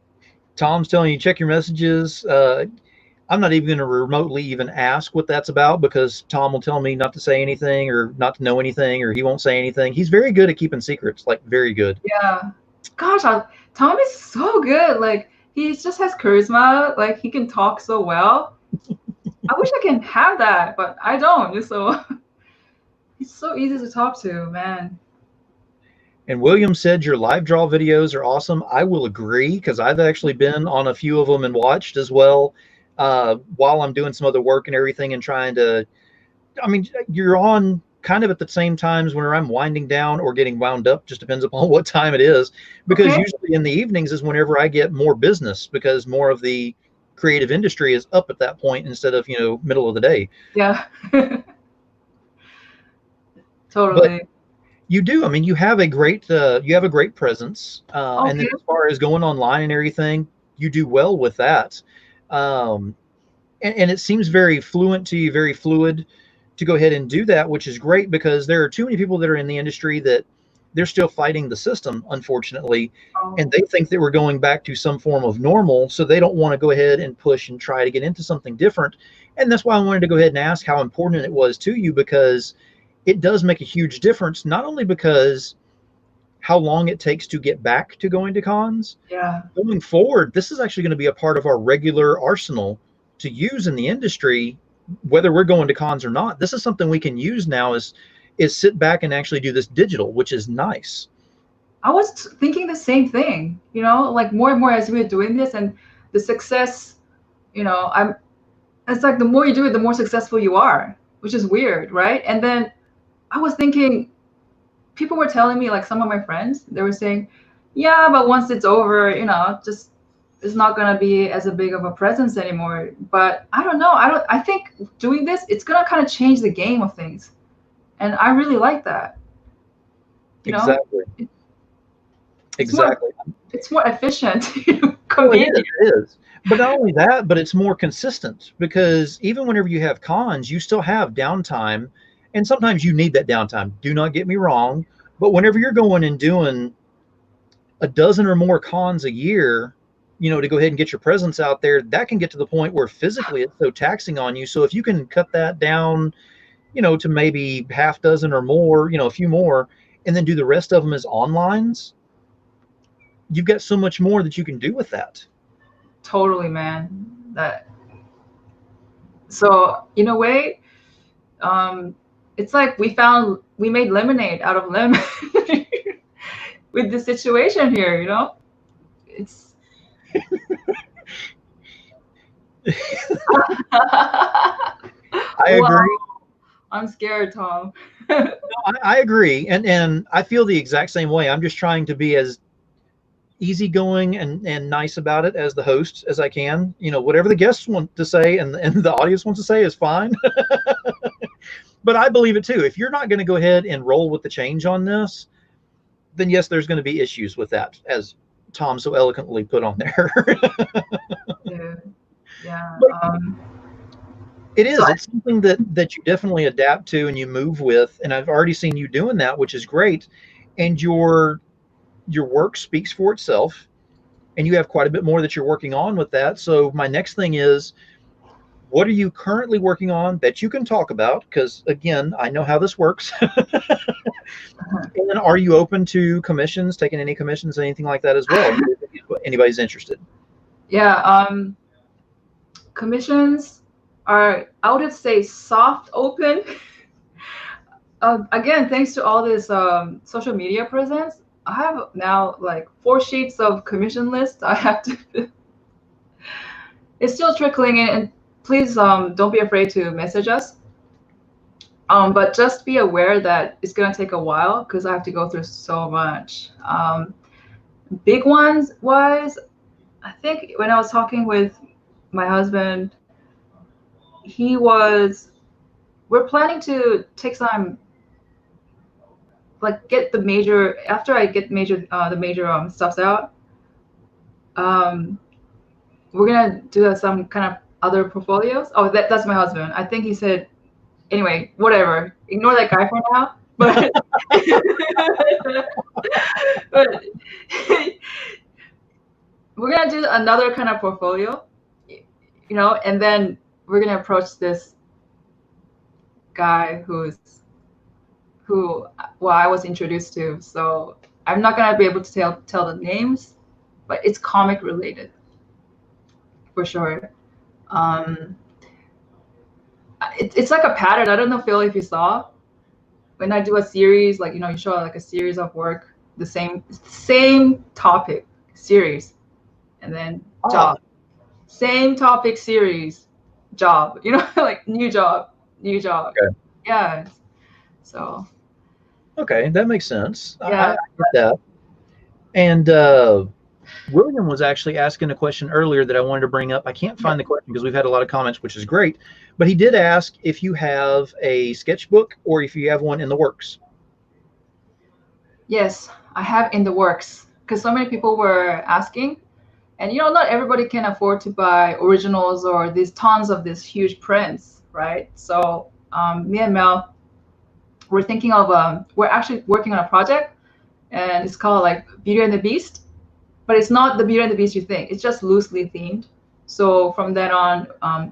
Tom's telling you, check your messages. I'm not even going to remotely even ask what that's about, because Tom will tell me not to say anything or not to know anything, or he won't say anything. He's very good at keeping secrets, like very good. Yeah. Gosh, Tom is so good. Like, he just has charisma. Like, he can talk so well. I wish I can have that, but I don't. So he's so easy to talk to, man. And William said your live draw videos are awesome. I will agree, because I've actually been on a few of them and watched as well, while I'm doing some other work and everything, and trying to, I mean, you're on kind of at the same times when I'm winding down or getting wound up, just depends upon what time it is, because usually in the evenings is whenever I get more business, because more of the creative industry is up at that point instead of, middle of the day. Yeah. Totally. But you do. I mean, you have a great presence, and then as far as going online and everything, you do well with that. And it seems very fluent to you, very fluid to go ahead and do that, which is great, because there are too many people that are in the industry that they're still fighting the system, unfortunately, and they think that we're going back to some form of normal, so they don't want to go ahead and push and try to get into something different. And that's why I wanted to go ahead and ask how important it was to you, because it does make a huge difference, not only because how long it takes to get back to going to cons. Yeah. Going forward, this is actually going to be a part of our regular arsenal to use in the industry, whether we're going to cons or not. This is something we can use now, is sit back and actually do this digital, which is nice. I was thinking the same thing, like more and more as we're doing this, and the success, it's like the more you do it, the more successful you are, which is weird, right? And then I was thinking, people were telling me, like some of my friends, they were saying, yeah, but once it's over, just it's not going to be as a big of a presence anymore. But I don't know. I think doing this, it's going to kind of change the game of things. And I really like that. Exactly. It's more efficient. Well, it is. But not only that, but it's more consistent, because even whenever you have cons, you still have downtime. And sometimes you need that downtime. Do not get me wrong. But whenever you're going and doing a dozen or more cons a year, to go ahead and get your presence out there, that can get to the point where physically it's so taxing on you. So if you can cut that down, to maybe half dozen or more, a few more, and then do the rest of them as onlines, you've got so much more that you can do with that. Totally, man. So in a way, it's like we made lemonade out of lemon with the situation here, It's I Wow, agree. I'm scared, Tom. I agree, and I feel the exact same way. I'm just trying to be as easygoing and nice about it as the host as I can. You know, whatever the guests want to say and the audience wants to say is fine. But I believe it too. If you're not going to go ahead and roll with the change on this, then yes, there's going to be issues with that, as Tom so eloquently put on there. Yeah, yeah. But it So is. It's something that you definitely adapt to and you move with. And I've already seen you doing that, which is great. And your work speaks for itself. And you have quite a bit more that you're working on with that. So my next thing is, what are you currently working on that you can talk about? Because again, I know how this works. And are you open to commissions, taking any commissions, anything like that as well? If anybody's interested. yeah, commissions are, I would say, soft open. Again, thanks to all this social media presence, I have now like 4 sheets of commission list. I have to. It's still trickling in, and please don't be afraid to message us. But just be aware that it's gonna take a while because I have to go through so much. Big ones wise, I think when I was talking with my husband, he was. We're planning to take some, like, get the major after I get major the major stuffs out. Um, we're gonna do some kind of other portfolios. Oh, that's my husband. I think he said. Anyway, whatever. Ignore that guy for now. But but we're gonna do another kind of portfolio, and then we're gonna approach this guy who well I was introduced to. So I'm not gonna be able to tell the names, but it's comic related for sure. Um, it's like a pattern. I don't know, Phil, if you saw when I do a series, like you show like a series of work, the same topic series, and then job, same topic series, job. Like new job, new job. Okay. Yeah. So. Okay, that makes sense. I Yeah. get that. And William was actually asking a question earlier that I wanted to bring up. I can't find the question because we've had a lot of comments, which is great. But he did ask if you have a sketchbook or if you have one in the works. Yes, I have in the works because so many people were asking, and not everybody can afford to buy originals or these tons of these huge prints, right? So me and Mel, we're thinking of we're actually working on a project, and it's called like Beauty and the Beast, but it's not the Beauty and the Beast you think. It's just loosely themed. So from then on,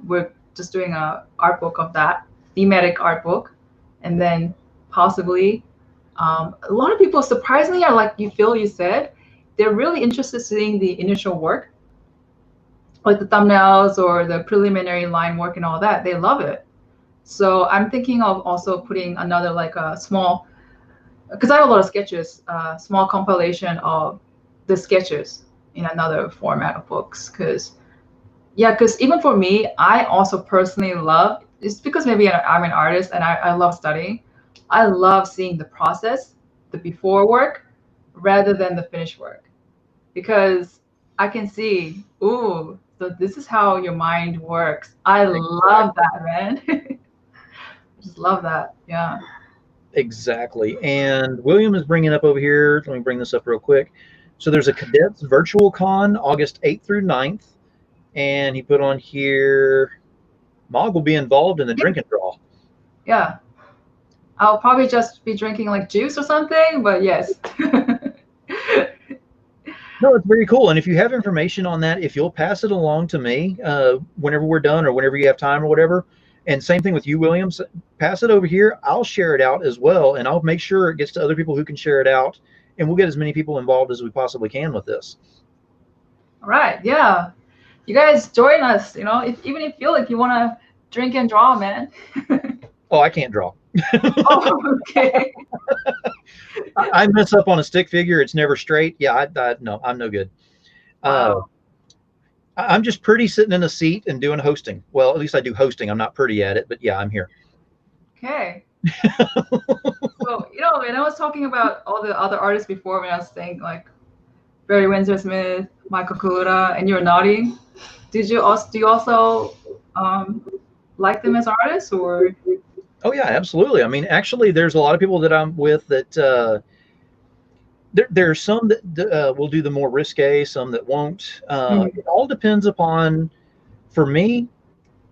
we're just doing a art book of that, thematic art book, and then possibly a lot of people surprisingly are like you said, they're really interested in seeing the initial work, like the thumbnails or the preliminary line work and all that. They love it. So I'm thinking of also putting another like a small, because I have a lot of sketches, small compilation of the sketches in another format of books. Because even for me, I also personally love, it's because maybe I'm an artist and I love studying. I love seeing the process, the before work, rather than the finished work, because I can see, ooh, so this is how your mind works. I love that, man. I just love that. Yeah. Exactly. And William is bringing up over here. Let me bring this up real quick. So there's a Cadets Virtual Con August 8th through 9th. And he put on here, Mog will be involved in the drink and draw. Yeah. I'll probably just be drinking like juice or something, but yes. No, it's very cool. And if you have information on that, if you'll pass it along to me whenever we're done or whenever you have time or whatever, and same thing with you, Williams, pass it over here. I'll share it out as well, and I'll make sure it gets to other people who can share it out, and we'll get as many people involved as we possibly can with this. All right. Yeah. You guys join us, even if you feel like you want to drink and draw, man. Oh, I can't draw. Oh, okay. I mess up on a stick figure. It's never straight. Yeah, no, I'm no good. Wow. I'm just pretty sitting in a seat and doing hosting. Well, at least I do hosting. I'm not pretty at it, but yeah, I'm here. Okay. So, when I was talking about all the other artists before, when I was saying like Barry Windsor Smith, Michael Kaluta, and you're nodding, do you also like them as artists, or? Oh yeah, absolutely. I mean, actually, there's a lot of people that I'm with that there's some that will do the more risque, some that won't. Mhm. It all depends upon. For me,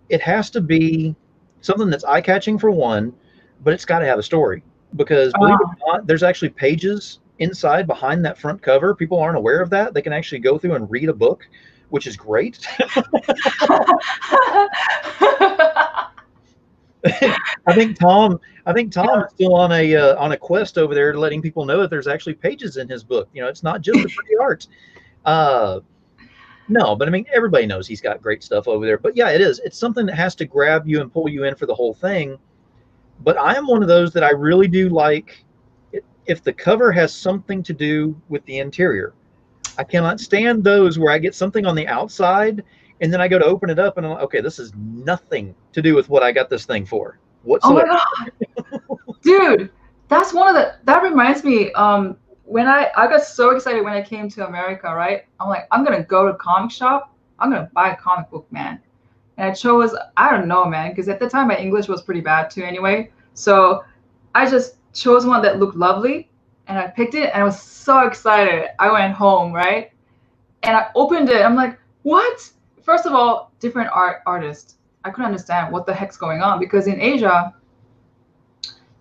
it has to be something that's eye catching for one, but it's got to have a story. Because believe it or not, there's actually pages inside behind that front cover. People aren't aware of that. They can actually go through and read a book, which is great. I think Tom. I think Tom is still on a quest over there, letting people know that there's actually pages in his book. It's not just the pretty art. Uh, no, but I mean, everybody knows he's got great stuff over there. But yeah, it is. It's something that has to grab you and pull you in for the whole thing. But I am one of those that I really do like if the cover has something to do with the interior. I cannot stand those where I get something on the outside and then I go to open it up and I'm like, okay, this is nothing to do with what I got this thing for Oh my whatsoever. God, dude, that's that reminds me, when I got so excited when I came to America, right? I'm like, I'm gonna go to a comic shop, I'm gonna buy a comic book, man. And I chose, I don't know, man, because at the time my English was pretty bad too anyway. So I just chose one that looked lovely and I picked it and I was so excited. I went home, right? And I opened it. I'm like, what? First of all, different artist. I couldn't understand what the heck's going on because in Asia,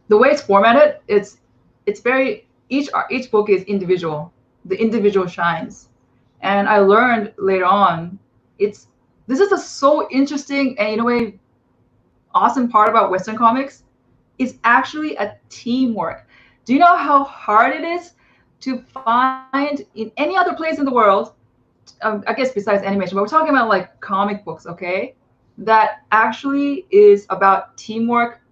the way it's formatted, it's very each book is individual. The individual shines. And I learned later on, it's this is a so interesting and in a way awesome part about Western comics. Is actually a teamwork. Do you know how hard it is to find in any other place in the world? I guess besides animation, but we're talking about like comic books, okay? That actually is about teamwork,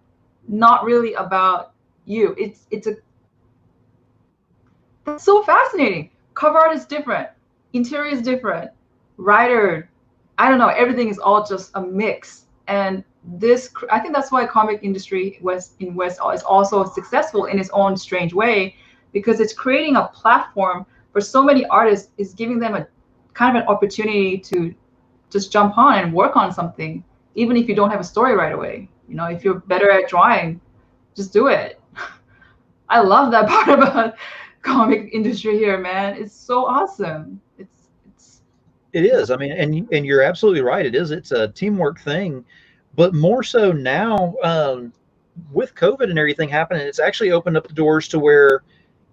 not really about you. It's that's so fascinating. Cover art is different, interior is different, writer, I don't know, everything is all just a mix. And this, I think that's why comic industry West is also successful in its own strange way, because it's creating a platform for so many artists, is giving them a kind of an opportunity to just jump on and work on something, even if you don't have a story right away. If you're better at drawing, just do it. I love that part about comic industry here, man. It's so awesome. It is. I mean, and you're absolutely right. It is. It's a teamwork thing, but more so now with COVID and everything happening, it's actually opened up the doors to where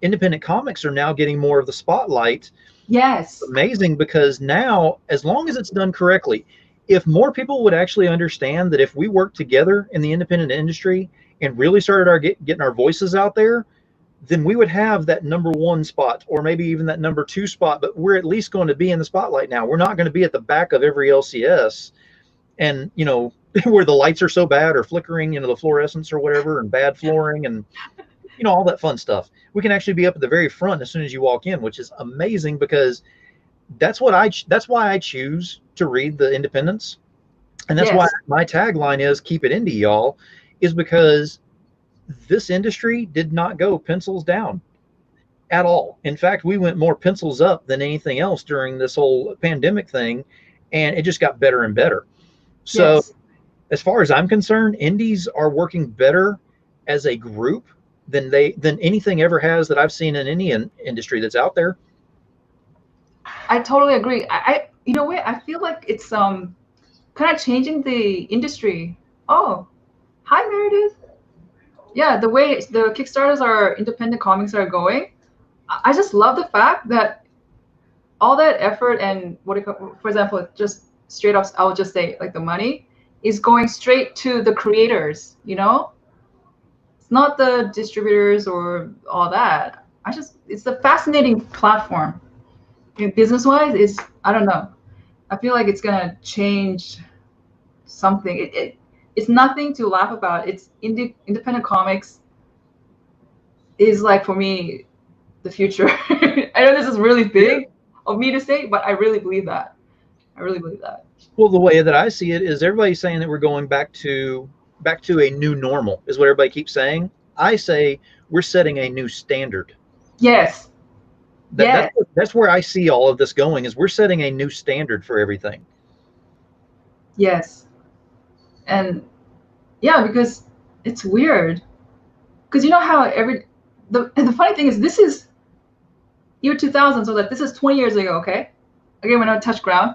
independent comics are now getting more of the spotlight. Yes. Amazing, because now, as long as it's done correctly, if more people would actually understand that if we work together in the independent industry and really started getting our voices out there, then we would have that number one spot or maybe even that number two spot, but we're at least going to be in the spotlight now. We're not going to be at the back of every LCS and, where the lights are so bad or flickering, the fluorescence or whatever, and bad flooring and, all that fun stuff. We can actually be up at the very front as soon as you walk in, which is amazing because that's why I choose to read the independents. And that's why Yes. my tagline is keep it indie, y'all, is because this industry did not go pencils down at all. In fact, we went more pencils up than anything else during this whole pandemic thing, and it just got better and better. So, Yes. as far as I'm concerned, indies are working better as a group than anything ever has that I've seen in any industry that's out there. I totally agree. You know what? I feel like it's kind of changing the industry. Oh, hi Meredith. Yeah, the way the Kickstarters are independent comics are going, I just love the fact that all that effort and for example, just straight up, I would just say like the money is going straight to the creators. It's not the distributors or all that. It's a fascinating platform. Business wise, is I don't know. I feel like it's gonna change something. It's nothing to laugh about. It's independent comics is like for me the future. I know this is really Yeah. big of me to say, but I really believe that. really believe that. Well, the way that I see it is everybody's saying that we're going back to a new normal is what everybody keeps saying. I say we're setting a new standard. Yes. That, Yes. that's where I see all of this going is we're setting a new standard for everything. Yes. And yeah, because it's weird. Because you know how the funny thing is this is year 2000, so like this is 20 years ago, okay? Again, when I touched ground,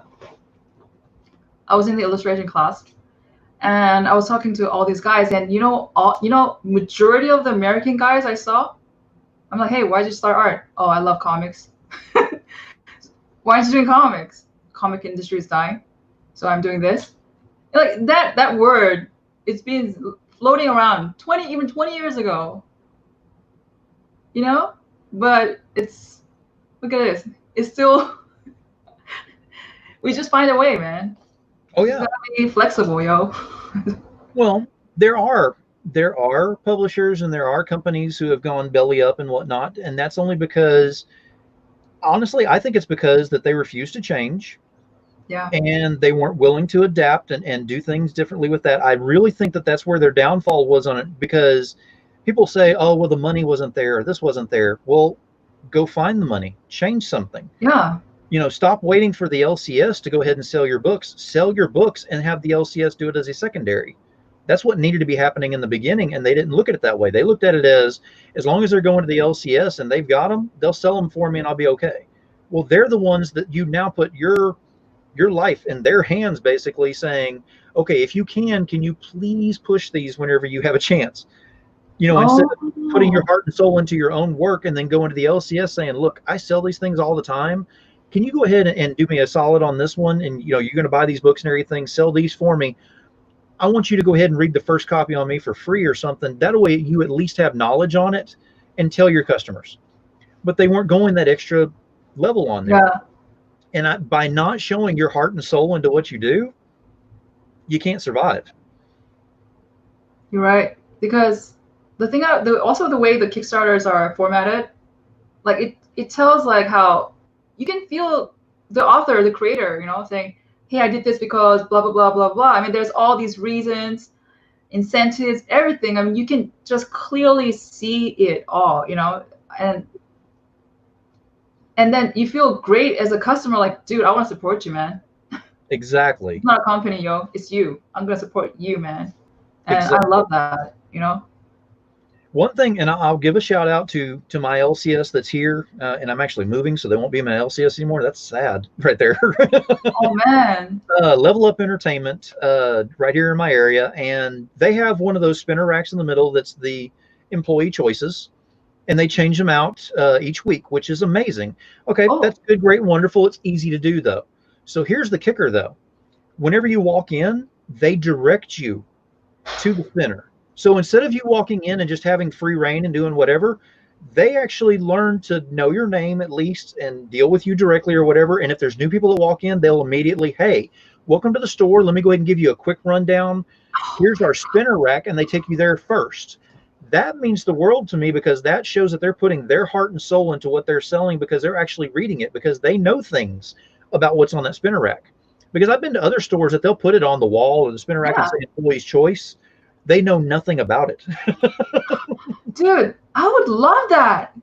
I was in the illustration class and I was talking to all these guys, and majority of the American guys I saw, I'm like, hey, why'd you start art? Oh, I love comics. Why aren't you doing comics? Comic industry is dying, so I'm doing this. Like that word, it's been floating around 20 years ago. You know, but look at this. It's still we just find a way, man. Oh Just yeah. gotta be flexible, yo. Well, there are publishers and there are companies who have gone belly up and whatnot, and that's only because honestly, I think it's because that they refuse to change Yeah. and they weren't willing to adapt and do things differently with that. I really think that that's where their downfall was on it because people say, oh, well, the money wasn't there, or this wasn't there. Well, go find the money, change something. Yeah. Stop waiting for the LCS to go ahead and sell your books. Sell your books and have the LCS do it as a secondary. That's what needed to be happening in the beginning, and they didn't look at it that way. They looked at it as long as they're going to the LCS and they've got them, they'll sell them for me and I'll be okay. Well, they're the ones that you now put your life in their hands, basically saying, okay, if you can you please push these whenever you have a chance? Instead of putting your heart and soul into your own work and then going to the LCS saying, look, I sell these things all the time. Can you go ahead and do me a solid on this one? And, you're going to buy these books and everything, sell these for me. I want you to go ahead and read the first copy on me for free or something. That way you at least have knowledge on it and tell your customers. But they weren't going that extra level on there. Yeah. And by not showing your heart and soul into what you do, you can't survive. You're right. Because also the way the Kickstarters are formatted, like it tells like how you can feel the author, the creator, saying, hey, I did this because blah, blah, blah, blah, blah. I mean, there's all these reasons, incentives, everything. I mean, you can just clearly see it all, and then you feel great as a customer, like, dude, I want to support you, man. Exactly. It's not a company, yo. It's you. I'm going to support you, man. And exactly. I love that, One thing, and I'll give a shout out to my LCS that's here, and I'm actually moving, so they won't be in my LCS anymore. That's sad, right there. Oh man. Level Up Entertainment, right here in my area, and they have one of those spinner racks in the middle that's the employee choices, and they change them out each week, which is amazing. Okay, That's good, great, wonderful. It's easy to do though. So here's the kicker though. Whenever you walk in, they direct you to the spinner. So instead of you walking in and just having free reign and doing whatever, they actually learn to know your name at least and deal with you directly or whatever. And if there's new people that walk in, they'll immediately, hey, welcome to the store. Let me go ahead and give you a quick rundown. Here's our spinner rack, and they take you there first. That means the world to me because that shows that they're putting their heart and soul into what they're selling because they're actually reading it because they know things about what's on that spinner rack. Because I've been to other stores that they'll put it on the wall or the spinner rack and say employee's choice. They know nothing about it. Dude, I would love that.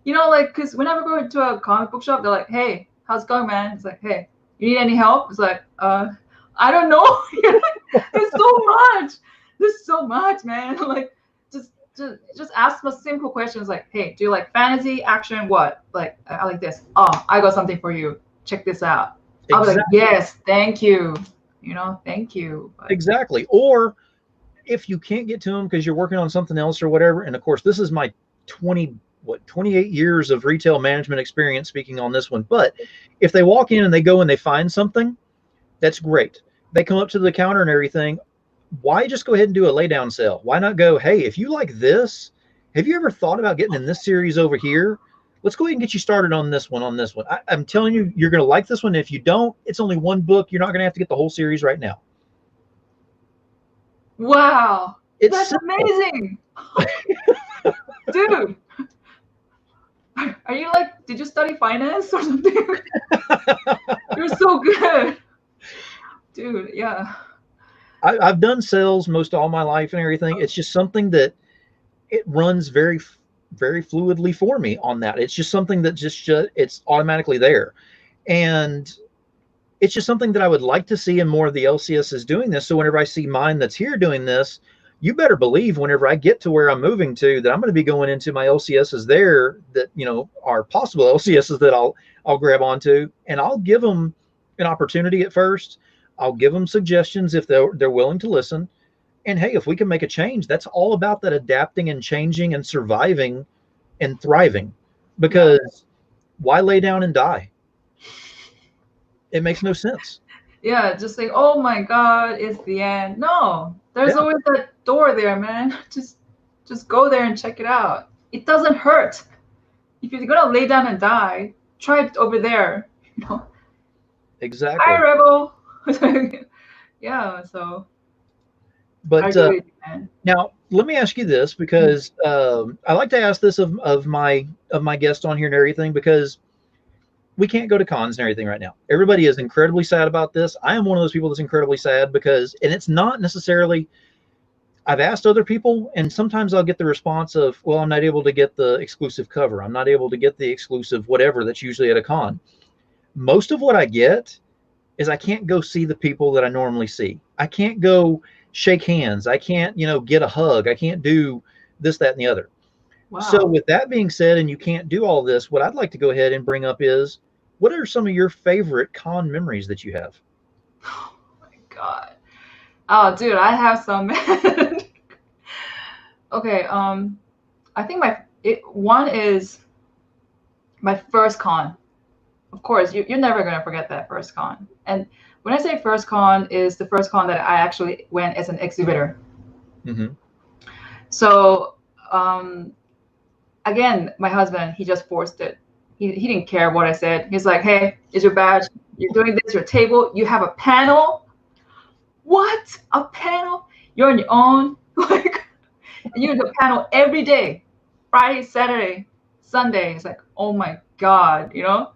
Because whenever we go to a comic book shop, they're like, hey, how's it going, man? It's like, hey, you need any help? It's like, I don't know. There's so much. There's so much, man. Like, just ask them simple questions like, hey, do you like fantasy, action, what? Like, I like this. Oh, I got something for you. Check this out. I'll be like, yes, thank you. Thank you. But exactly. Or if you can't get to them because you're working on something else or whatever, and of course, this is my 28 years of retail management experience speaking on this one. But if they walk in and they go and they find something, that's great. They come up to the counter and everything. Why just go ahead and do a lay down sale? Why not go, hey, if you like this, have you ever thought about getting in this series over here? Let's go ahead and get you started on this one, I'm telling you, you're going to like this one. If you don't, it's only one book. You're not going to have to get the whole series right now. Wow. That's amazing. Dude. Are you like, did you study finance or something? You're so good. dude, yeah. I've done sales most all my life and everything. It's just something that it runs very fluidly for me on that. It's just something that just it's automatically there. And it's just something that I would like to see in more of the LCSs doing this. So whenever I see mine that's here doing this, you better believe whenever I get to where I'm moving to that I'm going to be going into my LCSs there that, you know, are possible LCSs that I'll grab onto, and I'll give them an opportunity at first. I'll give them suggestions if they're willing to listen. And hey, if we can make a change, that's all about that adapting and changing and surviving and thriving. Because why lay down and die? It makes no sense. Yeah, just like, oh my God, it's the end. No, there's Yeah. always that door there, man. Just go there and check it out. It doesn't hurt. If you're gonna lay down and die, try it over there. You know, Exactly. hi rebel. Yeah, so I But agree with you, man. now let me ask you this, because I like to ask this of my guests on here and everything, because we can't go to cons and everything right now. Everybody is incredibly sad about this. I am one of those people that's incredibly sad because, and it's not necessarily, I've asked other people and sometimes I'll get the response of, well, I'm not able to get the exclusive cover. I'm not able to get the exclusive whatever that's usually at a con. Most of what I get is I can't go see the people that I normally see. I can't go shake hands. I can't, you know, get a hug. I can't do this, that, and the other. Wow. So with that being said, and you can't do all this, what I'd like to go ahead and bring up is, what are some of your favorite con memories that you have? Oh my God. Oh, dude, I have some. Okay, I think one is my first con. Of course, you're never gonna forget that first con. And when I say first con, is the first con that I actually went as an exhibitor. Mm-hmm. So again, my husband, he just forced it. He didn't care what I said. He's like, hey, is your badge? You're doing this, your table, you have a panel. What? A panel? You're on your own? Like, and you do a panel every day, Friday, Saturday, Sunday. It's like, oh my God, you know?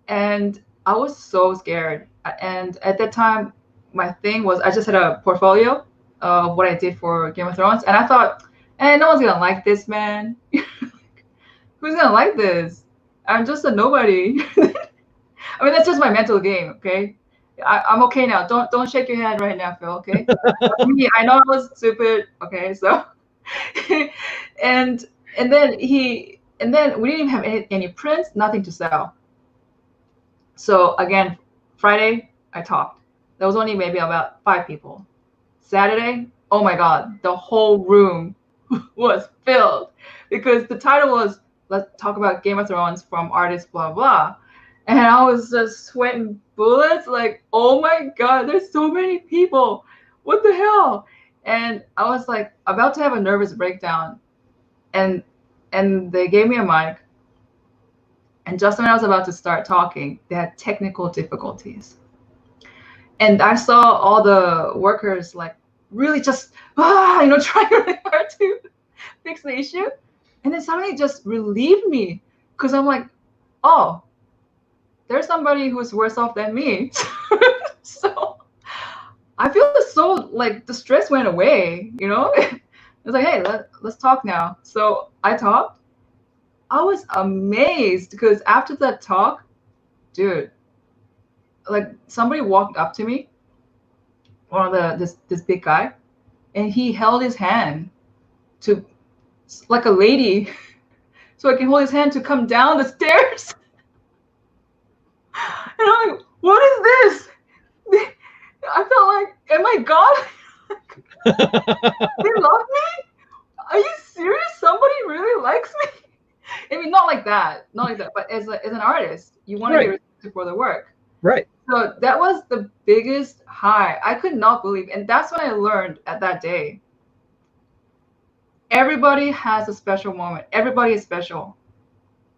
And I was so scared. And at that time, my thing was I just had a portfolio of what I did for Game of Thrones. And I thought, no one's going to like this, man. Who's going to like this? I'm just a nobody. I mean, that's just my mental game, okay? I'm okay now. Don't shake your head right now, Phil, okay? Me, I know I was stupid, okay? So, and then we didn't even have any prints, nothing to sell. So again, Friday, I talked. There was only maybe about 5 people. Saturday, oh my God, the whole room was filled because the title was, let's talk about Game of Thrones from artist blah, blah. And I was just sweating bullets like, oh my God, there's so many people. What the hell? And I was like about to have a nervous breakdown. And they gave me a mic. And just when I was about to start talking, they had technical difficulties. And I saw all the workers like really just, trying really hard to fix the issue. And then suddenly it just relieved me because I'm like, oh, there's somebody who's worse off than me. So I feel so like the stress went away, you know? It's like, hey, let's talk now. So I talked. I was amazed because after that talk, dude, like somebody walked up to me, one of this big guy, and he held his hand to like a lady, so I can hold his hand to come down the stairs. And I'm like, what is this? I felt like, oh my God, they love me? Are you serious? Somebody really likes me? I mean, not like that, but as an artist, you want to be respected for the work. Right. So that was the biggest high. I could not believe, and that's what I learned at that day. Everybody has a special moment. Everybody is special.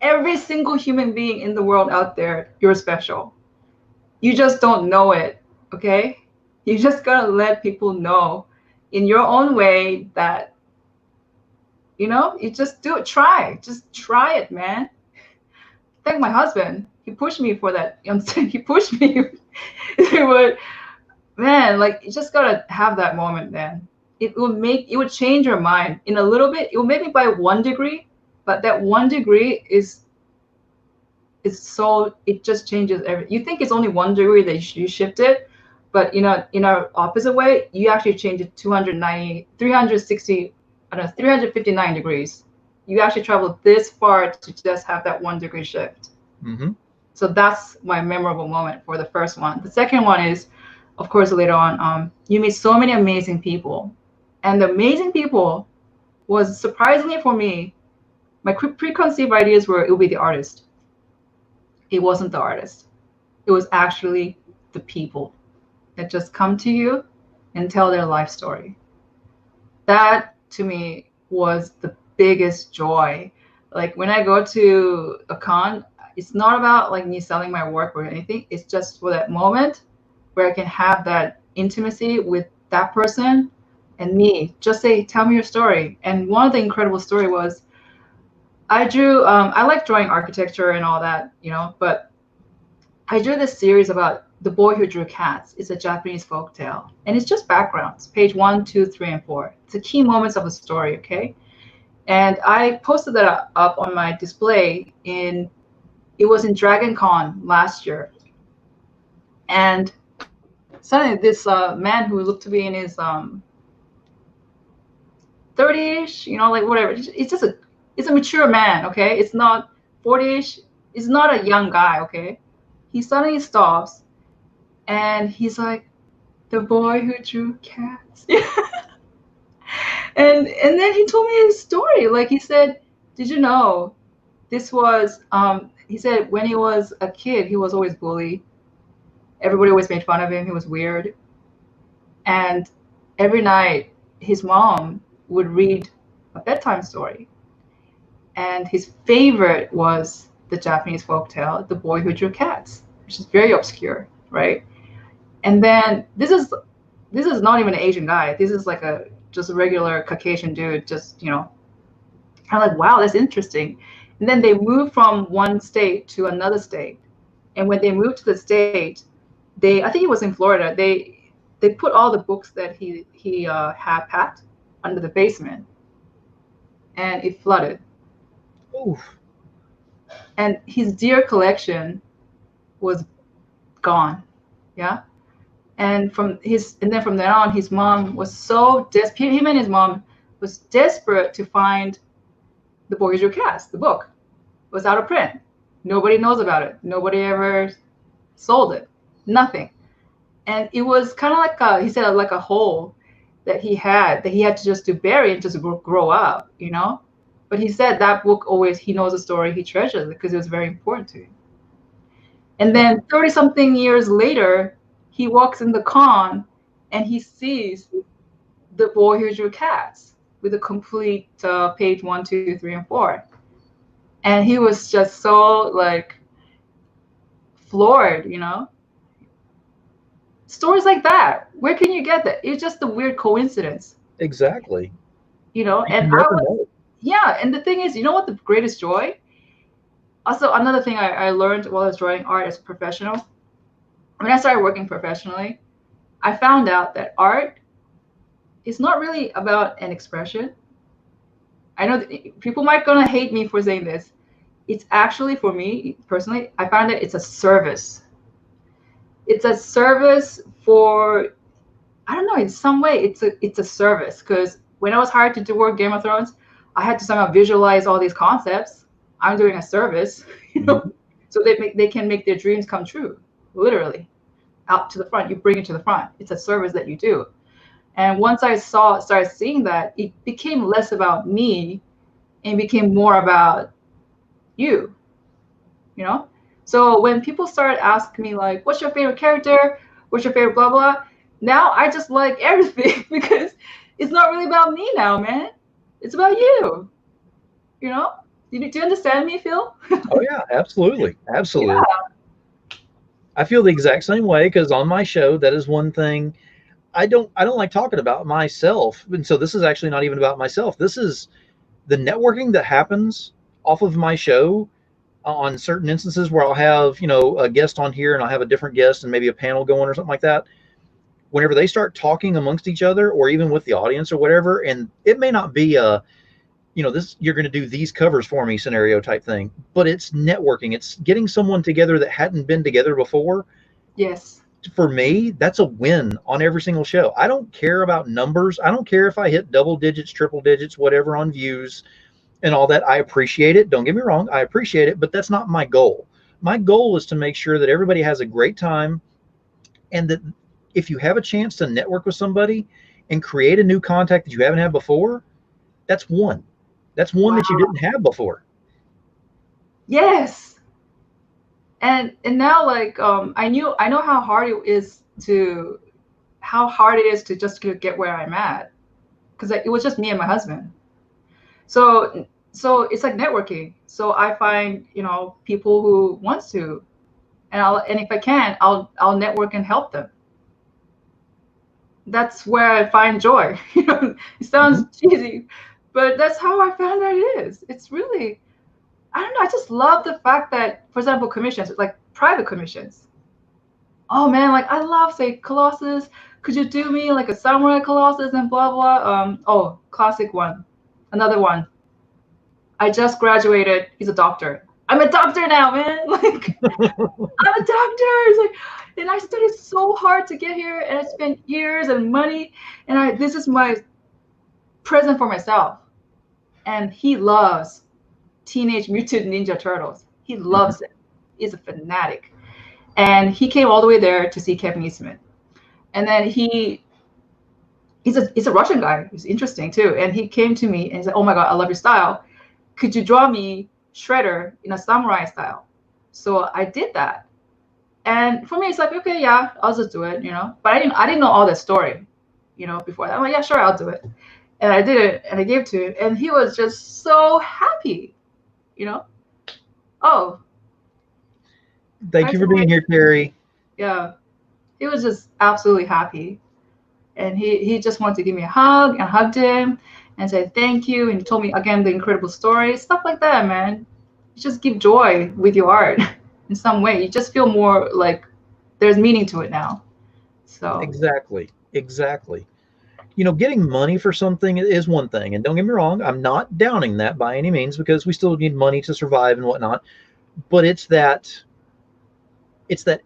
Every single human being in the world out there, you're special. You just don't know it, okay? You just gotta let people know in your own way that, you just do it. Just try it, man. Thank my husband. He pushed me for that. He pushed me. But man, like you just gotta have that moment, man. It would change your mind in a little bit. It will maybe by 1 degree, but that 1 degree is so, it just changes everything. You think it's only 1 degree that you shift it, but in our opposite way, you actually change it 290, 360, I don't know, 359 degrees. You actually travel this far to just have that 1 degree shift. Mm-hmm. So that's my memorable moment for the first one. The second one is, of course, later on, you meet so many amazing people. And the amazing people was, surprisingly for me, my preconceived ideas were it would be the artist. It wasn't the artist. It was actually the people that just come to you and tell their life story. That to me was the biggest joy. Like when I go to a con, it's not about like me selling my work or anything. It's just for that moment where I can have that intimacy with that person and me. Just say, tell me your story. And one of the incredible story was I drew. I like drawing architecture and all that, but I drew this series about the boy who drew cats. It's a Japanese folk tale, and it's just backgrounds, page 1, 2, 3, and 4. It's the key moments of the story, okay? And I posted that up on my display it was in Dragon Con last year. And suddenly this man who looked to be in his 30-ish, like whatever. It's a mature man, okay? It's not 40-ish. It's not a young guy, okay? He suddenly stops and he's like, the boy who drew cats. and then he told me his story. Like he said, did you know this was he said when he was a kid he was always bullied. Everybody always made fun of him. He was weird. And every night his mom would read a bedtime story. And his favorite was the Japanese folktale, The Boy Who Drew Cats, which is very obscure, right? And then this is not even an Asian guy. This is like just a regular Caucasian dude, just, kind of like, wow, that's interesting. And then they moved from one state to another state. And when they moved to the state, I think it was in Florida, they put all the books that he had packed under the basement, and it flooded. Oof. And his deer collection was gone. Yeah. And from then on, his mom was so desperate. Him and his mom was desperate to find The Boy Who Drew Cats. The book was out of print. Nobody knows about it. Nobody ever sold it. Nothing. And it was kind of like he said, like a hole that he had to just to bury and just grow up, But he said that book always, he knows the story, he treasures it because it was very important to him. And then 30-something years later, he walks in the con and he sees The Boy Who Drew Cats with a complete page 1, 2, 3, and 4. And he was just so like floored, Stories like that, where can you get that? It's just a weird coincidence. Exactly. And and the thing is, you know what the greatest joy? Also, another thing I learned while I was drawing art as a professional, when I started working professionally, I found out that art is not really about an expression. I know that people might gonna hate me for saying this. It's actually, for me personally, I found that it's a service. It's a service for, I don't know, in some way it's a service, because when I was hired to do work Game of Thrones, I had to somehow visualize all these concepts. I'm doing a service, so they can make their dreams come true, literally, out to the front. You bring it to the front. It's a service that you do. And once I started seeing that, it became less about me and became more about you, So when people started asking me like, what's your favorite character? What's your favorite blah, blah? Now I just like everything because it's not really about me now, man. It's about you, Do you understand me, Phil? Oh yeah, absolutely. Absolutely. Yeah. I feel the exact same way, because on my show, that is one thing I don't like talking about myself. And so this is actually not even about myself. This is the networking that happens off of my show on certain instances where I'll have, a guest on here and I'll have a different guest and maybe a panel going or something like that. whenever they start talking amongst each other or even with the audience or whatever, and it may not be a, this, you're going to do these covers for me scenario type thing, but it's networking. It's getting someone together that hadn't been together before. Yes. For me, that's a win on every single show. I don't care about numbers. I don't care if I hit double digits, triple digits, whatever on views and all that. I appreciate it. Don't get me wrong. I appreciate it, but that's not my goal. My goal is to make sure that everybody has a great time, and that if you have a chance to network with somebody and create a new contact that you haven't had before, that's one. That's one that you didn't have before. Yes. And now, like, I know how hard it is to just get where I'm at, because it was just me and my husband. So it's like networking. So I find, people who wants to, and if I can, I'll network and help them. That's where I find joy. It sounds cheesy, but that's how I found that it is. It's really, I don't know. I just love the fact that, for example, commissions, like private commissions. Oh man, like I love, say, Colossus. Could you do me like a samurai Colossus and blah blah? Oh, classic one, another one. I just graduated. He's a doctor. I'm a doctor now, man. Like, I'm a doctor. It's like, and I studied so hard to get here, and I spent years and money, and this is my present for myself. And he loves Teenage Mutant Ninja Turtles. He loves it. He's a fanatic. And he came all the way there to see Kevin Eastman. And then he's a Russian guy. He's interesting too. And he came to me and he said, "Oh my God, I love your style. Could you draw me Shredder in a samurai style?" So I did that. And for me, it's like, okay, yeah, I'll just do it, But I didn't know all the story, before that. I'm like, yeah, sure, I'll do it. And I did it, and I gave it to him, and he was just so happy, Oh. Thank you for being here, Terry. Yeah, he was just absolutely happy. And he just wanted to give me a hug, and I hugged him and said thank you, and he told me again the incredible story, stuff like that, man. You just give joy with your art in some way. You just feel more like there's meaning to it now. So exactly. Getting money for something is one thing, and don't get me wrong, I'm not downing that by any means, because we still need money to survive and whatnot. But it's that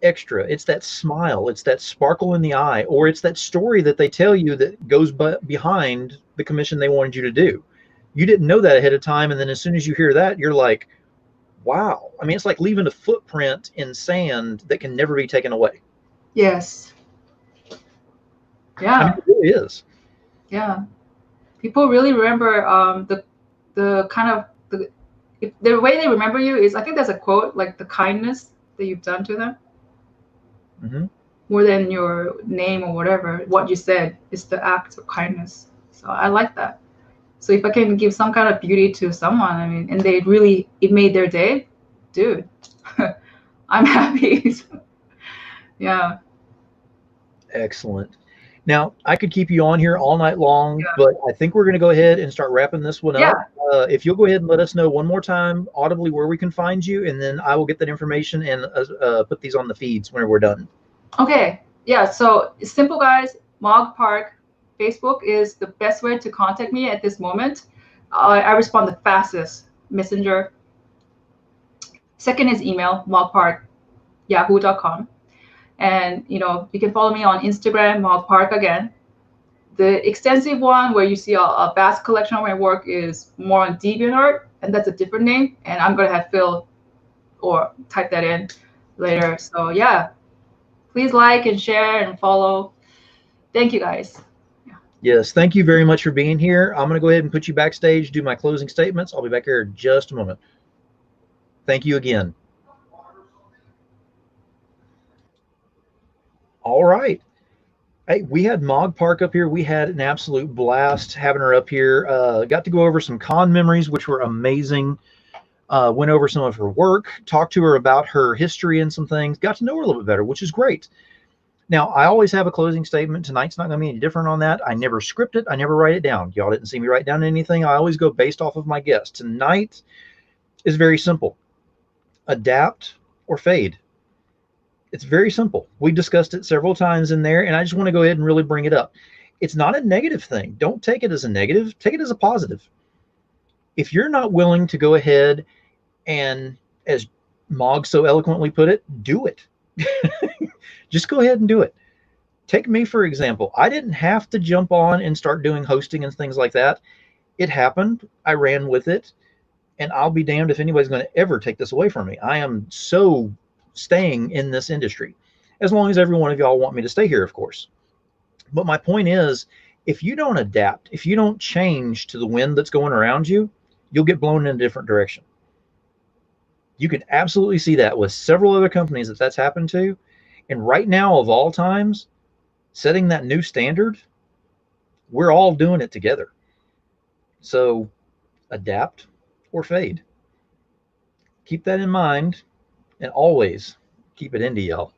extra, it's that smile, it's that sparkle in the eye, or it's that story that they tell you that goes behind the commission they wanted you to do. You didn't know that ahead of time, and then as soon as you hear that, you're like, wow. I mean, it's like leaving a footprint in sand that can never be taken away. Yes. Yeah. I mean, it really is. Yeah. People really remember the kind of the way they remember you is, I think there's a quote, like the kindness that you've done to them, more than your name or whatever, what you said. Is the act of kindness. So I like that. So if I can give some kind of beauty to someone, I mean, and it made their day, dude, I'm happy. Yeah. Excellent. Now, I could keep you on here all night long, but I think we're going to go ahead and start wrapping this one up. If you'll go ahead and let us know one more time audibly where we can find you, and then I will get that information and put these on the feeds when we're done. Okay. Yeah. So it's simple, guys. Mog Park. Facebook is the best way to contact me at this moment. I respond the fastest. Messenger. Second is email, mogpark@yahoo.com. And, you can follow me on Instagram, Mog Park again. The extensive one where you see a vast collection of my work is more on DeviantArt, and that's a different name. And I'm going to have Phil or type that in later. So, yeah, please like and share and follow. Thank you, guys. Yes, thank you very much for being here. I'm going to go ahead and put you backstage, do my closing statements. I'll be back here in just a moment. Thank you again. All right. Hey, we had Mog Park up here. We had an absolute blast having her up here. Got to go over some con memories, which were amazing. Went over some of her work, talked to her about her history and some things, got to know her a little bit better, which is great. Now, I always have a closing statement. Tonight's not going to be any different on that. I never script it. I never write it down. Y'all didn't see me write down anything. I always go based off of my guest. Tonight is very simple. Adapt or fade. It's very simple. We discussed it several times in there, and I just want to go ahead and really bring it up. It's not a negative thing. Don't take it as a negative, take it as a positive. If you're not willing to go ahead and, as Mog so eloquently put it, do it. Just go ahead and do it. Take me, for example. I didn't have to jump on and start doing hosting and things like that. It happened. I ran with it. And I'll be damned if anybody's going to ever take this away from me. I am so staying in this industry, as long as every one of y'all want me to stay here, of course. But my point is, if you don't adapt, if you don't change to the wind that's going around you, you'll get blown in a different direction. You can absolutely see that with several other companies that's happened to. And right now, of all times, setting that new standard, we're all doing it together. So adapt or fade. Keep that in mind, and always keep it indie, y'all.